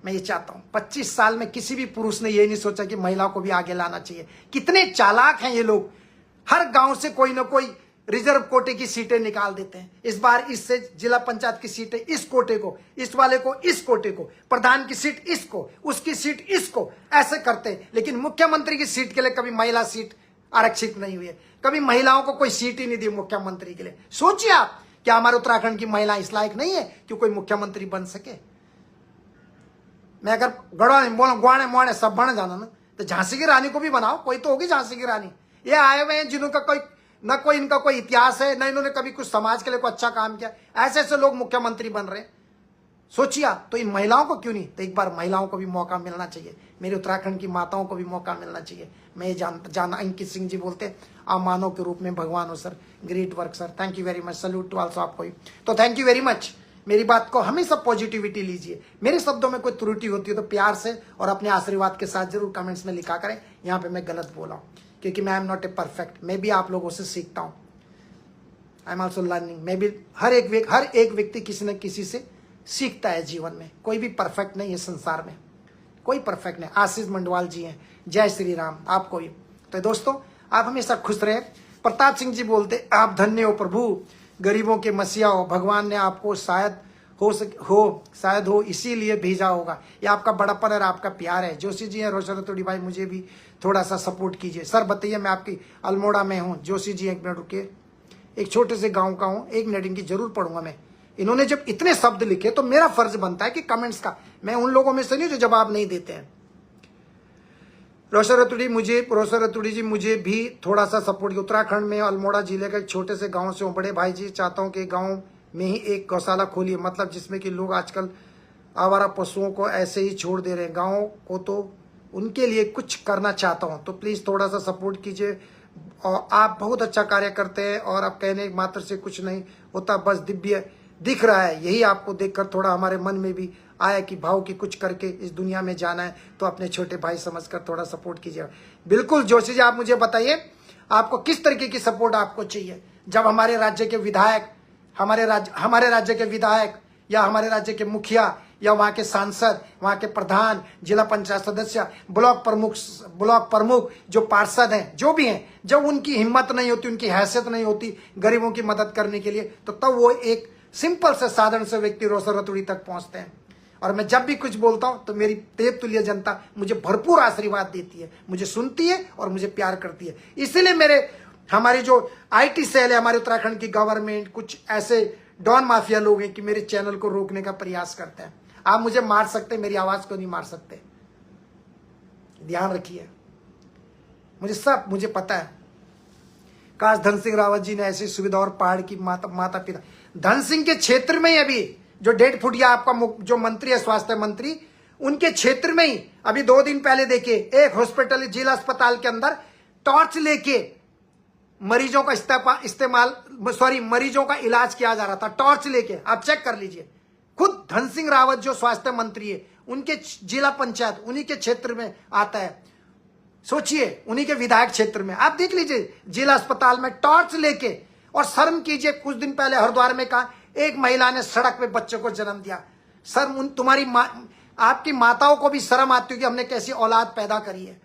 Speaker 1: मैं ये चाहता हूं। 25 साल में किसी भी पुरुष ने ये नहीं सोचा कि महिलाओं को भी आगे लाना चाहिए। कितने चालाक हैं ये लोग, हर गांव से कोई ना कोई रिजर्व कोटे की सीटें निकाल देते हैं। इस बार इससे जिला पंचायत की सीटें इस कोटे को, इस वाले को इस कोटे को, प्रधान की सीट इसको, उसकी सीट इसको, ऐसे करते हैं। लेकिन मुख्यमंत्री की सीट के लिए कभी महिला सीट आरक्षित नहीं हुई है, कभी महिलाओं को कोई सीट ही नहीं दी मुख्यमंत्री के लिए। सोचिए आप, क्या हमारे उत्तराखंड की महिला इस लायक नहीं है कि कोई मुख्यमंत्री बन सके? मैं अगर गड़वाने गुआने मुआने सब बन जाना ना, तो झांसी की रानी को भी बनाओ, कोई तो होगी झांसी की रानी। ये आए हुए हैं जिनका कोई इनका कोई इतिहास है, न इन्होंने कभी कुछ समाज के लिए कोई अच्छा काम किया, ऐसे ऐसे लोग मुख्यमंत्री बन रहे हैं। सोचिए तो इन महिलाओं को क्यों नहीं? तो एक बार महिलाओं को भी मौका मिलना चाहिए, मेरे उत्तराखंड की माताओं को भी मौका मिलना चाहिए। मैं ये जान अंकित सिंह जी बोलते हैं आप मानव के रूप में भगवान हो sir, great work sir, thank you very much, salute to also आपको ही। तो थैंक यू वेरी मच। मेरी बात को हमेशा पॉजिटिविटी लीजिए, मेरे शब्दों में कोई त्रुटि होती है तो प्यार से और अपने आशीर्वाद के साथ जरूर कमेंट्स में लिखा करें यहाँ पे मैं गलत बोला हूँ, क्योंकि मैं एम नॉट ए परफेक्ट, मैं भी आप लोगों से सीखता हूँ, आई एम ऑल्सो लर्निंग। मैं भी हर एक व्यक्ति किसी न किसी से सीखता है जीवन में, कोई भी परफेक्ट नहीं है संसार में, कोई परफेक्ट नहीं। आशीष मंडवाल जी हैं, जय श्री राम आपको भी। तो दोस्तों आप हमेशा खुश रहे। प्रताप सिंह जी बोलते आप धन्य हो प्रभु, गरीबों के मसीहा हो, भगवान ने आपको शायद शायद हो, इसीलिए भेजा होगा। ये आपका बड़प्पन और आपका प्यार है। जोशी जी हैं रोशन रतूड़ी भाई, मुझे भी थोड़ा सा सपोर्ट कीजिए। सर बताइए, मैं आपकी अल्मोड़ा में हूँ। जोशी जी एक मिनट रुकिए, एक छोटे से गांव का हूँ, एक मिनट इनकी जरूर पढ़ूंगा मैं। इन्होंने जब इतने शब्द लिखे तो मेरा फर्ज बनता है कि कमेंट्स का, मैं उन लोगों में से नहीं जो जवाब नहीं देते हैं। रोशन रतूड़ी जी मुझे भी थोड़ा सा सपोर्ट। उत्तराखंड में अल्मोड़ा जिले का एक छोटे से गांव से हूँ। बड़े भाई जी, चाहता हूँ कि गांव में ही एक गौशाला खोलिए, मतलब जिसमें कि लोग आजकल आवारा पशुओं को ऐसे ही छोड़ दे रहे हैं। गांव को तो उनके लिए कुछ करना चाहता हूँ, तो प्लीज थोड़ा सा सपोर्ट कीजिए। और आप बहुत अच्छा कार्य करते हैं और आप कहने मात्र से कुछ नहीं होता, बस दिव्य दिख रहा है। यही आपको देखकर थोड़ा हमारे मन में भी आया कि भाव की कुछ करके इस दुनिया में जाना है, तो अपने छोटे भाई समझकर थोड़ा सपोर्ट कीजिए। बिल्कुल जोशी जी, आप मुझे बताइए आपको किस तरीके की सपोर्ट आपको चाहिए। जब हमारे राज्य के विधायक, हमारे राज्य के विधायक या हमारे राज्य के मुखिया या वहां के सांसद, वहां के प्रधान, जिला पंचायत सदस्य, ब्लॉक प्रमुख जो पार्षद हैं, जो भी हैं, जब उनकी हिम्मत नहीं होती, उनकी हैसियत नहीं होती गरीबों की मदद करने के लिए, तो तब वो एक सिंपल से साधारण से व्यक्ति रोशन रतूड़ी तक पहुंचते हैं। और मैं जब भी कुछ बोलता हूं तो मेरी देव तुल्य जनता मुझे भरपूर आशीर्वाद देती है, मुझे सुनती है और मुझे प्यार करती है। इसलिए हमारी जो IT सेल है, हमारे उत्तराखंड की गवर्नमेंट, कुछ ऐसे डॉन माफिया लोग हैं कि मेरे चैनल को रोकने का प्रयास करते हैं। आप मुझे मार सकते, मेरी आवाज को नहीं मार सकते, ध्यान रखिए। मुझे पता है। काश धन सिंह रावत जी ने ऐसी सुविधा और पहाड़ की माता पिता, धन सिंह के क्षेत्र में ही अभी जो 1.5 फुटिया आपका जो मंत्री है, स्वास्थ्य मंत्री, उनके क्षेत्र में ही अभी 2 दिन पहले देखिए, एक हॉस्पिटल, जिला अस्पताल के अंदर टॉर्च लेके मरीजों का इलाज किया जा रहा था, टॉर्च लेके। आप चेक कर लीजिए, खुद धन सिंह रावत जो स्वास्थ्य मंत्री है, उनके जिला पंचायत उन्हीं के क्षेत्र में आता है। सोचिए, उन्हीं के विधायक क्षेत्र में आप देख लीजिए, जिला अस्पताल में टॉर्च लेके। और शर्म कीजिए, कुछ दिन पहले हरिद्वार में कहा एक महिला ने सड़क पे बच्चे को जन्म दिया। तुम्हारी आपकी माताओं को भी शर्म आती होगी, हमने कैसी औलाद पैदा करी है।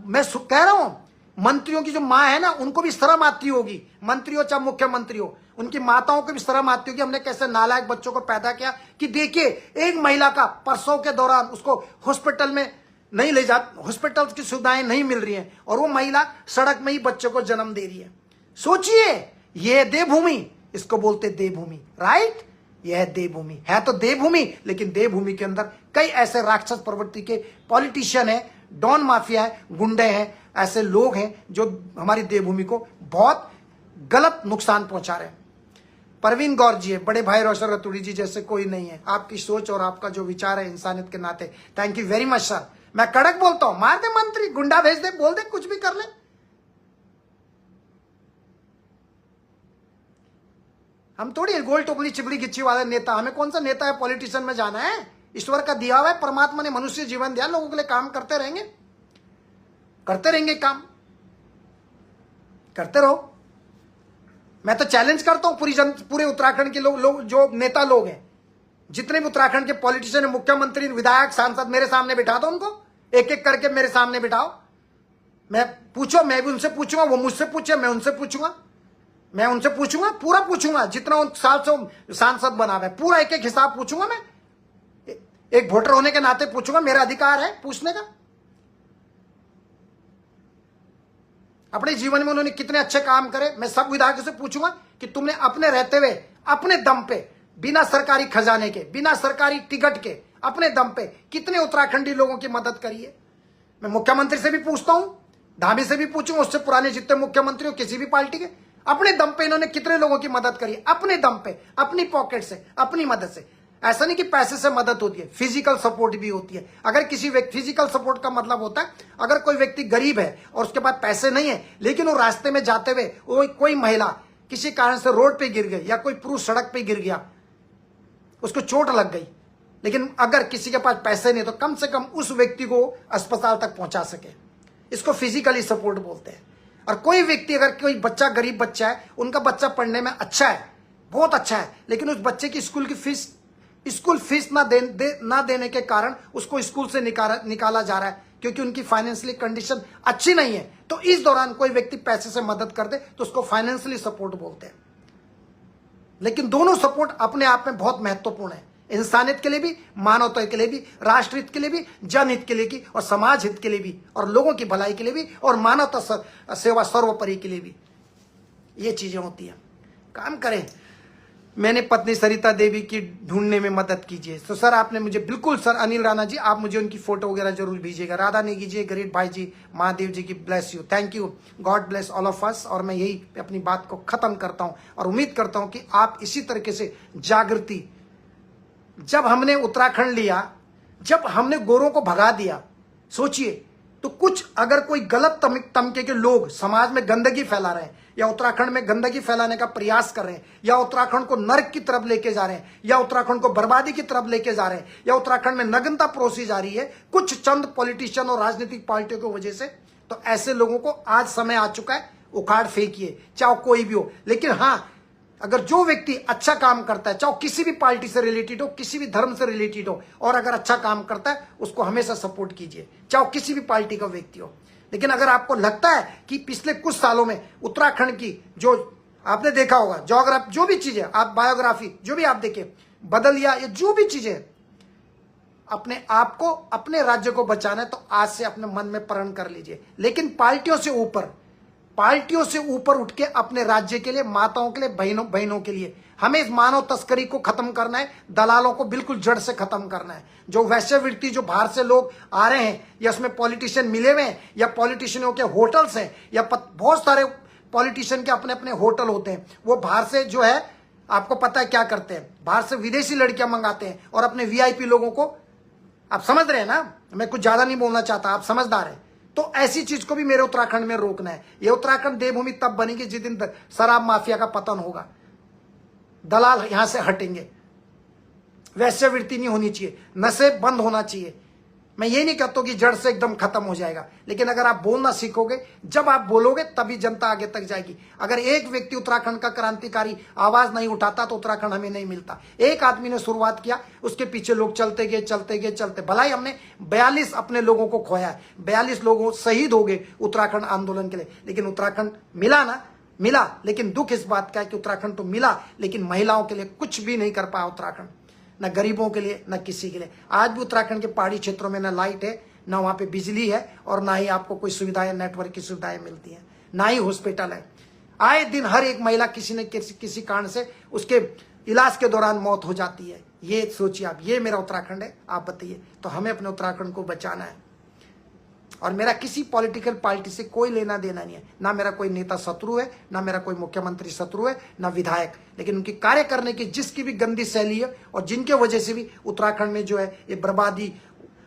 Speaker 1: मैं कह रहा हूं, मंत्रियों की जो माँ है ना, उनको भी शर्म आती होगी। मंत्री हो चाहे मुख्यमंत्री हो, उनकी माताओं को भी शर्म आती होगी, हमने कैसे नालायक बच्चों को पैदा किया। कि देखिए, एक महिला का प्रसव के दौरान उसको हॉस्पिटल में नहीं ले जा, हॉस्पिटल की सुविधाएं नहीं मिल रही हैं, और वो महिला सड़क में ही बच्चों को जन्म दे रही है। सोचिए, ये देवभूमि, इसको बोलते देवभूमि, राइट? यह देवभूमि है, तो देवभूमि, लेकिन देवभूमि के अंदर कई ऐसे राक्षस प्रवृत्ति के पॉलिटिशियन है, डॉन माफिया है, गुंडे हैं, ऐसे लोग हैं जो हमारी देवभूमि को बहुत गलत नुकसान पहुंचा रहे हैं। परवीन गौर जी है, बड़े भाई रोशन रतूड़ी जी जैसे कोई नहीं है। आपकी सोच और आपका जो विचार है इंसानियत के नाते, thank you very much sir. मैं कड़क बोलता हूं, मार दे मंत्री, गुंडा भेज दे, बोल दे, कुछ भी कर ले। हम थोड़ी गोल टोपली चिपड़ी गिच्ची वाले नेता, हमें कौन सा नेता है पॉलिटिशियन में जाना है। ईश्वर का दिया हुआ है, परमात्मा ने मनुष्य जीवन दिया, लोगों के लिए काम करते रहेंगे काम करते रहो। मैं तो चैलेंज करता हूं पूरे उत्तराखंड के लोग जो नेता लोग हैं, जितने भी उत्तराखंड के पॉलिटिशियन, मुख्यमंत्री, विधायक, सांसद, मेरे सामने बिठा दो उनको, एक एक करके मेरे सामने बिठाओ। मैं भी उनसे पूछूंगा, वो मुझसे पूछे, मैं उनसे पूछूंगा, पूरा पूछूंगा, जितना उन साल से सांसद बना हुआ है, पूरा एक एक हिसाब पूछूंगा। मैं एक वोटर होने के नाते पूछूंगा, मेरा अधिकार है पूछने का। अपने जीवन में उन्होंने कितने अच्छे काम करे, मैं सब विधायकों से पूछूंगा कि तुमने अपने रहते हुए, अपने दम पे, बिना सरकारी खजाने के, बिना सरकारी टिकट के, अपने दम पे कितने उत्तराखंडी लोगों की मदद करी है। मैं मुख्यमंत्री से भी पूछता हूं, धामी से भी पूछूंगा, उससे पुराने जितने मुख्यमंत्री हो किसी भी पार्टी के, अपने दम पे इन्होंने कितने लोगों की मदद करी है, अपने दम पे, अपनी पॉकेट से, अपनी मदद से। ऐसा नहीं कि पैसे से मदद होती है, फिजिकल सपोर्ट भी होती है। अगर किसी व्यक्ति, फिजिकल सपोर्ट का मतलब होता है अगर कोई व्यक्ति गरीब है और उसके पास पैसे नहीं है, लेकिन वो रास्ते में जाते हुए कोई महिला किसी कारण से रोड पे गिर गई या कोई पुरुष सड़क पे गिर गया, उसको चोट लग गई, लेकिन अगर किसी के पास पैसे नहीं तो कम से कम उस व्यक्ति को अस्पताल तक पहुंचा सके, इसको फिजिकली सपोर्ट बोलते हैं। और कोई व्यक्ति, अगर कोई बच्चा गरीब बच्चा है, उनका बच्चा पढ़ने में अच्छा है, बहुत अच्छा है, लेकिन उस बच्चे की स्कूल फीस ना देने के कारण उसको स्कूल से निकाला जा रहा है, क्योंकि उनकी फाइनेंशियली कंडीशन अच्छी नहीं है, तो इस दौरान कोई व्यक्ति पैसे से मदद कर दे तो उसको फाइनेंशियली सपोर्ट बोलते हैं। लेकिन दोनों सपोर्ट अपने आप में बहुत महत्वपूर्ण है, इंसानियत के लिए भी, मानवता के लिए भी, राष्ट्र हित के लिए भी, जनहित के लिए भी, और समाज हित के लिए भी, और लोगों की भलाई के लिए भी, और मानवता सेवा सर्वोपरि के लिए भी। ये चीजें होती हैं। काम करें। मैंने पत्नी सरिता देवी की ढूंढने में मदद कीजिए। तो सर आपने मुझे, बिल्कुल सर, अनिल राणा जी आप मुझे उनकी फोटो वगैरह जरूर भेजिएगा। राधा नेगी जी, ग्रेट भाई जी, महादेव जी की bless you, thank you, God bless all of us. और मैं यही अपनी बात को खत्म करता हूं और उम्मीद करता हूं कि आप इसी तरीके से जागृति, जब हमने उत्तराखंड लिया, जब हमने गोरों को भगा दिया, सोचिए तो कुछ अगर कोई गलत तमके के लोग समाज में गंदगी फैला रहे हैं, या उत्तराखंड में गंदगी फैलाने का प्रयास कर रहे हैं, या उत्तराखंड को नर्क की तरफ लेके जा रहे हैं, या उत्तराखंड को बर्बादी की तरफ लेके जा रहे हैं, या उत्तराखंड में नग्नता परोसी जा रही है कुछ चंद पॉलिटिशियन और राजनीतिक पार्टियों की वजह से, तो ऐसे लोगों को आज समय आ चुका है, उखाड़ फेंकिए, चाहे कोई भी हो। लेकिन हाँ, अगर जो व्यक्ति अच्छा काम करता है, चाहे किसी भी पार्टी से रिलेटेड हो, किसी भी धर्म से रिलेटेड हो, और अगर अच्छा काम करता है, उसको हमेशा सपोर्ट कीजिए, चाहे किसी भी पार्टी का व्यक्ति हो। लेकिन अगर आपको लगता है कि पिछले कुछ सालों में उत्तराखंड की, जो आपने देखा होगा ज्योग्राफी, जो भी चीजें आप, बायोग्राफी जो भी आप देखें, बदल या जो भी चीजें, अपने आप को, अपने राज्य को बचाना है तो आज से अपने मन में प्रण कर लीजिए। लेकिन पार्टियों से ऊपर उठ के अपने राज्य के लिए, माताओं के लिए, बहनों के लिए, हमें इस मानव तस्करी को खत्म करना है, दलालों को बिल्कुल जड़ से खत्म करना है। जो वैश्यवृत्ति, जो बाहर से लोग आ रहे हैं, या उसमें पॉलिटिशियन मिले हुए हैं, या पॉलिटिशियनों के होटल्स हैं, या बहुत सारे पॉलिटिशियन के अपने अपने होटल होते हैं, वो बाहर से जो है, आपको पता है क्या करते हैं, बाहर से विदेशी लड़कियां मंगाते हैं और अपने वीआईपी लोगों को, आप समझ रहे हैं ना, मैं कुछ ज्यादा नहीं बोलना चाहता, आप समझदार हैं। तो ऐसी चीज को भी मेरे उत्तराखंड में रोकना है। ये उत्तराखंड देवभूमि तब बनेगी जिस दिन शराब माफिया का पतन होगा, दलाल यहां से हटेंगे, वैश्यवृत्ति नहीं होनी चाहिए, नशे बंद होना चाहिए। मैं ये नहीं कहता कि जड़ से एकदम खत्म हो जाएगा, लेकिन अगर आप बोलना सीखोगे, जब आप बोलोगे तभी जनता आगे तक जाएगी। अगर एक व्यक्ति उत्तराखंड का क्रांतिकारी आवाज नहीं उठाता तो उत्तराखंड हमें नहीं मिलता। एक आदमी ने शुरुआत किया, उसके पीछे लोग चलते गए। भलाई हमने 42 अपने लोगों को खोया है, 42 लोगों शहीद हो गए उत्तराखंड आंदोलन के लिए, लेकिन उत्तराखंड मिला ना, मिला। लेकिन दुख इस बात का है कि उत्तराखंड तो मिला, लेकिन महिलाओं के लिए कुछ भी नहीं कर पाया उत्तराखंड, न गरीबों के लिए, न किसी के लिए। आज भी उत्तराखंड के पहाड़ी क्षेत्रों में न लाइट है, न वहां पे बिजली है, और ना ही आपको कोई सुविधाएं, नेटवर्क की सुविधाएं मिलती हैं, ना ही हॉस्पिटल है। आए दिन हर एक महिला किसी न किसी कारण से उसके इलाज के दौरान मौत हो जाती है। ये सोचिए आप, ये मेरा उत्तराखंड है, आप बताइए। तो हमें अपने उत्तराखंड को बचाना है, और मेरा किसी पॉलिटिकल पार्टी से कोई लेना देना नहीं है, ना मेरा कोई नेता शत्रु है, ना मेरा कोई मुख्यमंत्री शत्रु है, ना विधायक। लेकिन उनकी कार्य करने की जिसकी भी गंदी शैली है, और जिनके वजह से भी उत्तराखंड में जो है ये बर्बादी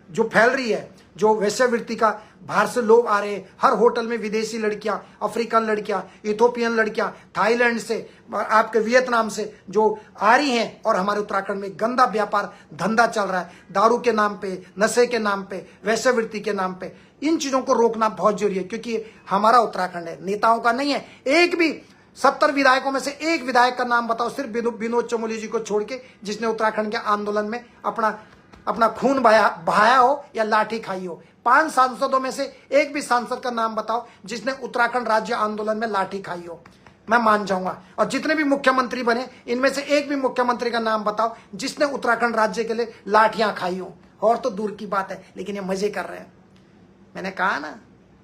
Speaker 1: जो फैल रही है, जो वैश्यवृत्ति का, बाहर से लोग आ रहे हैं, हर होटल में विदेशी लड़कियां, अफ्रीकन लड़कियां, इथोपियन लड़कियां, थाईलैंड से, आपके वियतनाम से जो आ रही हैं, और हमारे उत्तराखंड में गंदा व्यापार धंधा चल रहा है, दारू के नाम पे, नशे के नाम पे, वैश्यवृत्ति के नाम पे। इन चीजों को रोकना बहुत जरूरी है, क्योंकि हमारा उत्तराखंड है, नेताओं का नहीं है। एक भी 70 विधायकों में से एक विधायक का नाम बताओ, सिर्फ विनोद चमोली जी को छोड़ के, जिसने उत्तराखंड के आंदोलन में अपना खून बहाया हो या लाठी खाई हो। 5 सांसदों में से एक भी सांसद का नाम बताओ जिसने उत्तराखंड राज्य आंदोलन में लाठी खाई हो, मैं मान जाऊंगा। और जितने भी मुख्यमंत्री बने, इनमें से एक भी मुख्यमंत्री का नाम बताओ जिसने उत्तराखंड राज्य के लिए लाठियां खाई हो। और तो दूर की बात है, लेकिन ये मजे कर रहे हैं। मैंने कहा ना,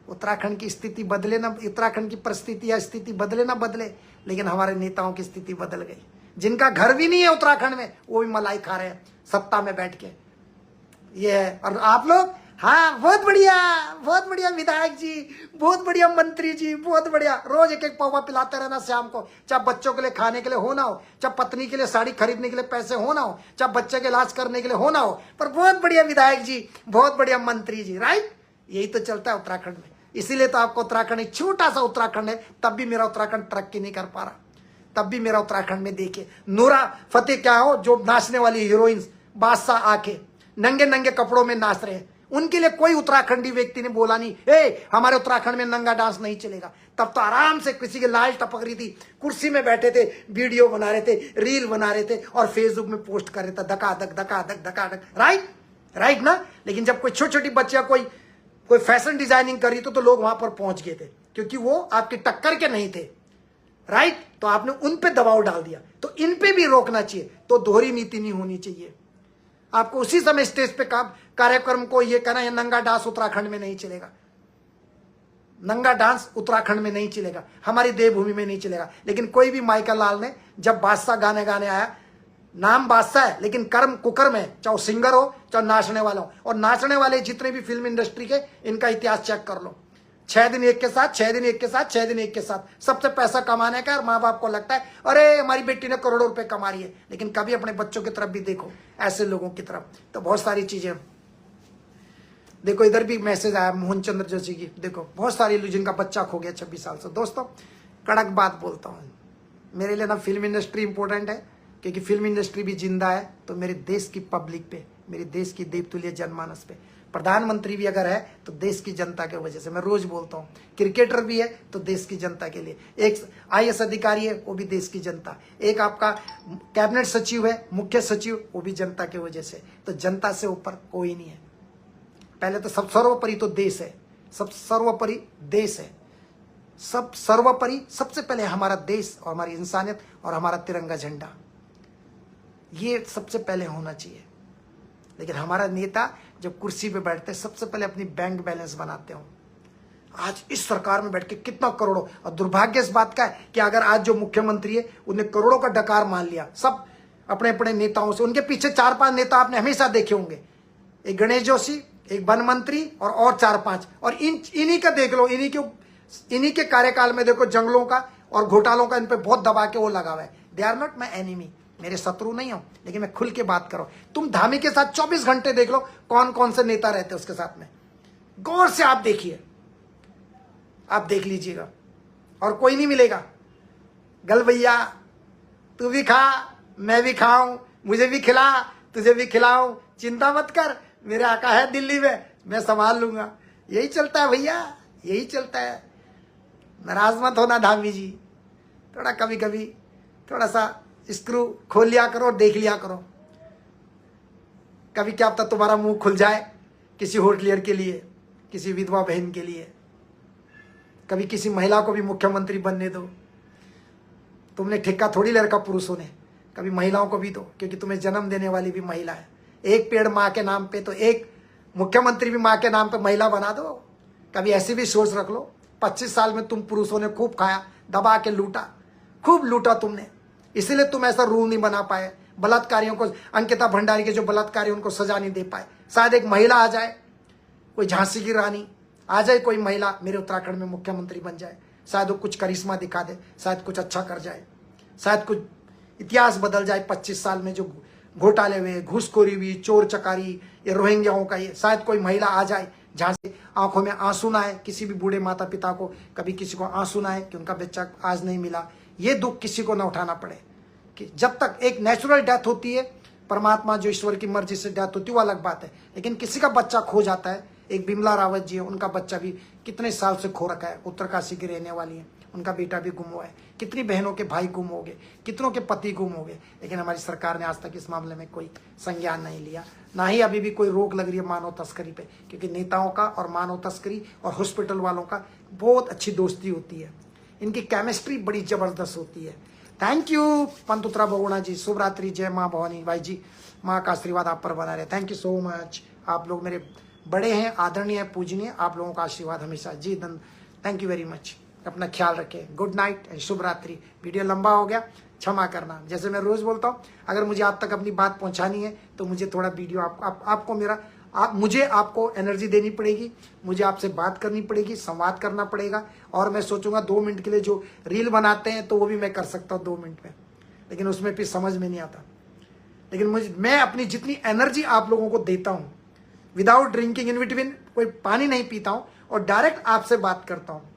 Speaker 1: उत्तराखंड की स्थिति बदले ना, उत्तराखंड की परिस्थिति या स्थिति बदले ना बदले, लेकिन हमारे नेताओं की स्थिति बदल गई। जिनका घर भी नहीं है उत्तराखंड में, वो भी मलाई खा रहे हैं सत्ता में बैठ के। ये है। और आप लोग, हाँ, बहुत बढ़िया विधायक जी, बहुत बढ़िया मंत्री जी, बहुत बढ़िया। रोज एक एक पौवा पिलाते रहना शाम को, चाहे बच्चों के लिए खाने के लिए हो ना हो, चाहे पत्नी के लिए साड़ी खरीदने के लिए पैसे हो ना हो, चाहे बच्चे के इलाज करने के लिए हो ना हो, पर बहुत बढ़िया विधायक जी, बहुत बढ़िया मंत्री जी, राइट। यही तो चलता है उत्तराखंड में। इसीलिए तो आपको उत्तराखंड एक छोटा सा उत्तराखंड है, तब भी मेरा उत्तराखंड तरक्की नहीं कर पा रहा। तब भी मेरा उत्तराखंड में देखिए, नूरा फतेह क्या हो, जो नाचने वाली हीरोइंस, बादशाह आके नंगे नंगे कपड़ों में नाच रहे हैं, उनके लिए कोई उत्तराखंडी व्यक्ति ने बोला नहीं, हमारे उत्तराखंड में नंगा डांस नहीं चलेगा। तब तो आराम से किसी की लाल टपक रही थी, कुर्सी में बैठे थे, वीडियो बना रहे थे, रील बना रहे थे, और फेसबुक में पोस्ट कर रहे थे, धकाधक, राइट ना। लेकिन जब कोई छोटी छोटी बच्चियां कोई फैशन डिजाइनिंग करी तो लोग वहां पर पहुंच गए थे, क्योंकि वो आपकी टक्कर के नहीं थे, राइट, तो आपने उन पे दबाव डाल दिया, तो इन पे भी रोकना चाहिए। तो दोहरी नीति नहीं होनी चाहिए। आपको उसी समय स्टेज पे कार्यक्रम को ये कहना, ये नंगा डांस उत्तराखंड में नहीं चलेगा, नंगा डांस उत्तराखंड में नहीं चलेगा, हमारी देवभूमि में नहीं चलेगा। लेकिन कोई भी माइकल लाल ने जब बादशाह गाने गाने आया, नाम बादशाह है लेकिन कर्म कुकर्म है, चाहे सिंगर हो चाहे नाचने वाला हो। और नाचने वाले जितने भी फिल्म इंडस्ट्री के, इनका इतिहास चेक कर लो। 6 दिन एक के साथ, 6 दिन एक के साथ, 6 दिन एक के साथ, सबसे पैसा कमाने का। और माँ बाप को लगता है अरे हमारी बेटी ने करोड़ों रुपए कमा रही है, लेकिन कभी अपने बच्चों की तरफ भी देखो, ऐसे लोगों की तरफ। तो बहुत सारी चीजें देखो, इधर भी मैसेज आया मोहन चंद्र जोशी की, देखो बहुत सारे लोग जिनका बच्चा खो गया 26 साल से। दोस्तों कड़क बात बोलता हूँ, मेरे लिए ना फिल्म इंडस्ट्री इंपॉर्टेंट है, क्योंकि फिल्म इंडस्ट्री भी जिंदा है तो मेरे देश की पब्लिक पे, मेरे देश की देवतुल्य जनमानस पे। प्रधानमंत्री भी अगर है तो देश की जनता के वजह से, मैं रोज बोलता हूँ। क्रिकेटर भी है तो देश की जनता के लिए, एक IAS अधिकारी है वो भी देश की जनता, एक आपका कैबिनेट सचिव है, मुख्य सचिव, वो भी जनता की वजह से। तो जनता से ऊपर कोई नहीं है। पहले तो सब सर्वोपरि तो देश है, सब सर्वोपरि देश है, सब सर्वोपरि सबसे पहले हमारा देश और हमारी इंसानियत और हमारा तिरंगा झंडा, ये सबसे पहले होना चाहिए। लेकिन हमारा नेता जब कुर्सी पे बैठते सबसे पहले अपनी बैंक बैलेंस बनाते हो। आज इस सरकार में बैठ के कितना करोड़ों, और दुर्भाग्य इस बात का है कि अगर आज जो मुख्यमंत्री है उन्हें करोड़ों का डकार मान लिया, सब अपने अपने नेताओं से। उनके पीछे 4-5 नेता आपने हमेशा देखे होंगे, एक गणेश जोशी, एक वन मंत्री और 4-5, और इन्हीं का देख लो, इन्हीं के कार्यकाल में देखो जंगलों का और घोटालों का इन पे बहुत दबा के वो लगा हुआ है। They are not my enemy, मेरे शत्रु नहीं हो, लेकिन मैं खुल के बात करो। तुम धामी के साथ 24 घंटे देख लो कौन कौन से नेता रहते उसके साथ में, गौर से आप देखिए, आप देख लीजिएगा, और कोई नहीं मिलेगा। गल भैया तू भी खा, मैं भी खाऊं, मुझे भी खिला, तुझे भी खिलाऊं, चिंता मत कर, मेरे आका है दिल्ली में, मैं संभाल लूंगा। यही चलता है भैया, यही चलता है। नाराज मत होना धामी जी, थोड़ा कभी कभी थोड़ा सा स्क्रू खोल लिया करो और देख लिया करो, कभी क्या पता तुम्हारा मुंह खुल जाए किसी होटलियर के लिए, किसी विधवा बहन के लिए, कभी किसी महिला को भी मुख्यमंत्री बनने दो। तुमने ठेका थोड़ी ले रखा पुरुषों ने, कभी महिलाओं को भी दो, क्योंकि तुम्हें जन्म देने वाली भी महिला है। एक पेड़ माँ के नाम पे, तो एक मुख्यमंत्री भी माँ के नाम पे महिला बना दो। कभी ऐसी भी सोच रख लो। 25 साल में तुम पुरुषों ने खूब खाया, दबा के लूटा, खूब लूटा तुमने, इसीलिए तुम ऐसा रूल नहीं बना पाए। बलात्कारियों को, अंकिता भंडारी के जो बलात्कारी, उनको सजा नहीं दे पाए। शायद एक महिला आ जाए, कोई झांसी की रानी आ जाए, कोई महिला मेरे उत्तराखंड में मुख्यमंत्री बन जाए, शायद वो कुछ करिश्मा दिखा दे, शायद कुछ अच्छा कर जाए, शायद कुछ इतिहास बदल जाए। 25 साल में जो घोटाले हुए, घूसखोरी हुई, चोर चकारी, ये रोहिंग्याओं का, ये शायद कोई महिला आ जाए जहाँ से आंखों में आंसू ना आए। किसी भी बूढ़े माता पिता को कभी किसी को आंसू ना आए कि उनका बच्चा आज नहीं मिला, ये दुख किसी को ना उठाना पड़े। कि जब तक एक नेचुरल डेथ होती है, परमात्मा जो ईश्वर की मर्जी से डेथ होती है, वो अलग बात है, लेकिन किसी का बच्चा खो जाता है। एक बिमला रावत जी है, उनका बच्चा भी कितने साल से खो रखा है, उत्तरकाशी की रहने वाली है, उनका बेटा भी गुम हुआ है। कितनी बहनों के भाई गुम हो गए, कितनों के पति गुम हो गए, लेकिन हमारी सरकार ने आज तक इस मामले में कोई संज्ञान नहीं लिया, ना ही अभी भी कोई रोक लग रही है मानव तस्करी पे। क्योंकि नेताओं का और मानव तस्करी और हॉस्पिटल वालों का बहुत अच्छी दोस्ती होती है, इनकी केमिस्ट्री बड़ी जबरदस्त होती है। थैंक यू पंतुत्रा बहुगुणा जी, शुभ रात्रि, जय माँ भवानी। भाई जी, माँ का आशीर्वाद आप पर बना रहे। थैंक यू सो मच, आप लोग मेरे बड़े हैं, आदरणीय है, पूजनीय, आप लोगों का आशीर्वाद हमेशा जी। थैंक यू वेरी मच, अपना ख्याल रखें, गुड नाइट एंड शुभ रात्रि। वीडियो लंबा हो गया, क्षमा करना। जैसे मैं रोज बोलता हूँ, अगर मुझे आप तक अपनी बात पहुँचानी है तो मुझे थोड़ा वीडियो आपको मेरा मुझे आपको एनर्जी देनी पड़ेगी, मुझे आपसे बात करनी पड़ेगी, संवाद करना पड़ेगा। और मैं सोचूंगा 2 मिनट के लिए जो रील बनाते हैं तो वो भी मैं कर सकता हूँ 2 मिनट में, लेकिन उसमें फिर समझ में नहीं आता। लेकिन मैं अपनी जितनी एनर्जी आप लोगों को देता हूँ, विदाउट ड्रिंकिंग, इन बिटवीन कोई पानी नहीं पीता हूँ और डायरेक्ट आपसे बात करता हूँ।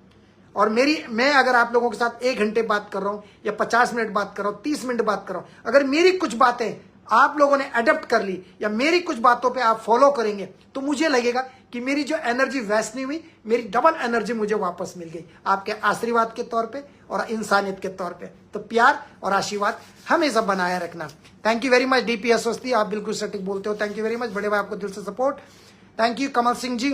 Speaker 1: और मैं अगर आप लोगों के साथ 1 घंटे बात कर रहा हूँ या 50 मिनट बात कर रहा हूँ, 30 मिनट बात कर रहा हूँ, अगर मेरी कुछ बातें आप लोगों ने अडेप्ट कर ली या मेरी कुछ बातों पे आप फॉलो करेंगे, तो मुझे लगेगा कि मेरी जो एनर्जी वेस्ट नहीं हुई, मेरी डबल एनर्जी मुझे वापस मिल गई, आपके आशीर्वाद के तौर पे और इंसानियत के तौर पे। तो प्यार और आशीर्वाद हमेशा बनाए रखना। Thank you very much DP Aswasthi, आप बिल्कुल सटीक बोलते हो। थैंक यू वेरी मच बड़े भाई, आपको दिल से support. Thank you Kamal Singh ji,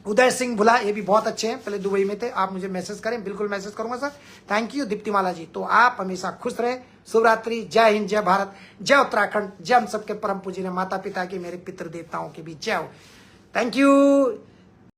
Speaker 1: Uday Singh भुला, ये भी बहुत अच्छे हैं, पहले दुबई में थे। आप मुझे मैसेज करें, बिल्कुल मैसेज करूंगा सर। थैंक यू दीप्तिमाला जी। तो आप हमेशा खुश रहे। शुभरात्रि, जय हिंद, जय भारत, जय उत्तराखंड, जय हम सबके परम पूजनीय माता पिता की, मेरे पितृ देवताओं की भी जय हो। Thank you.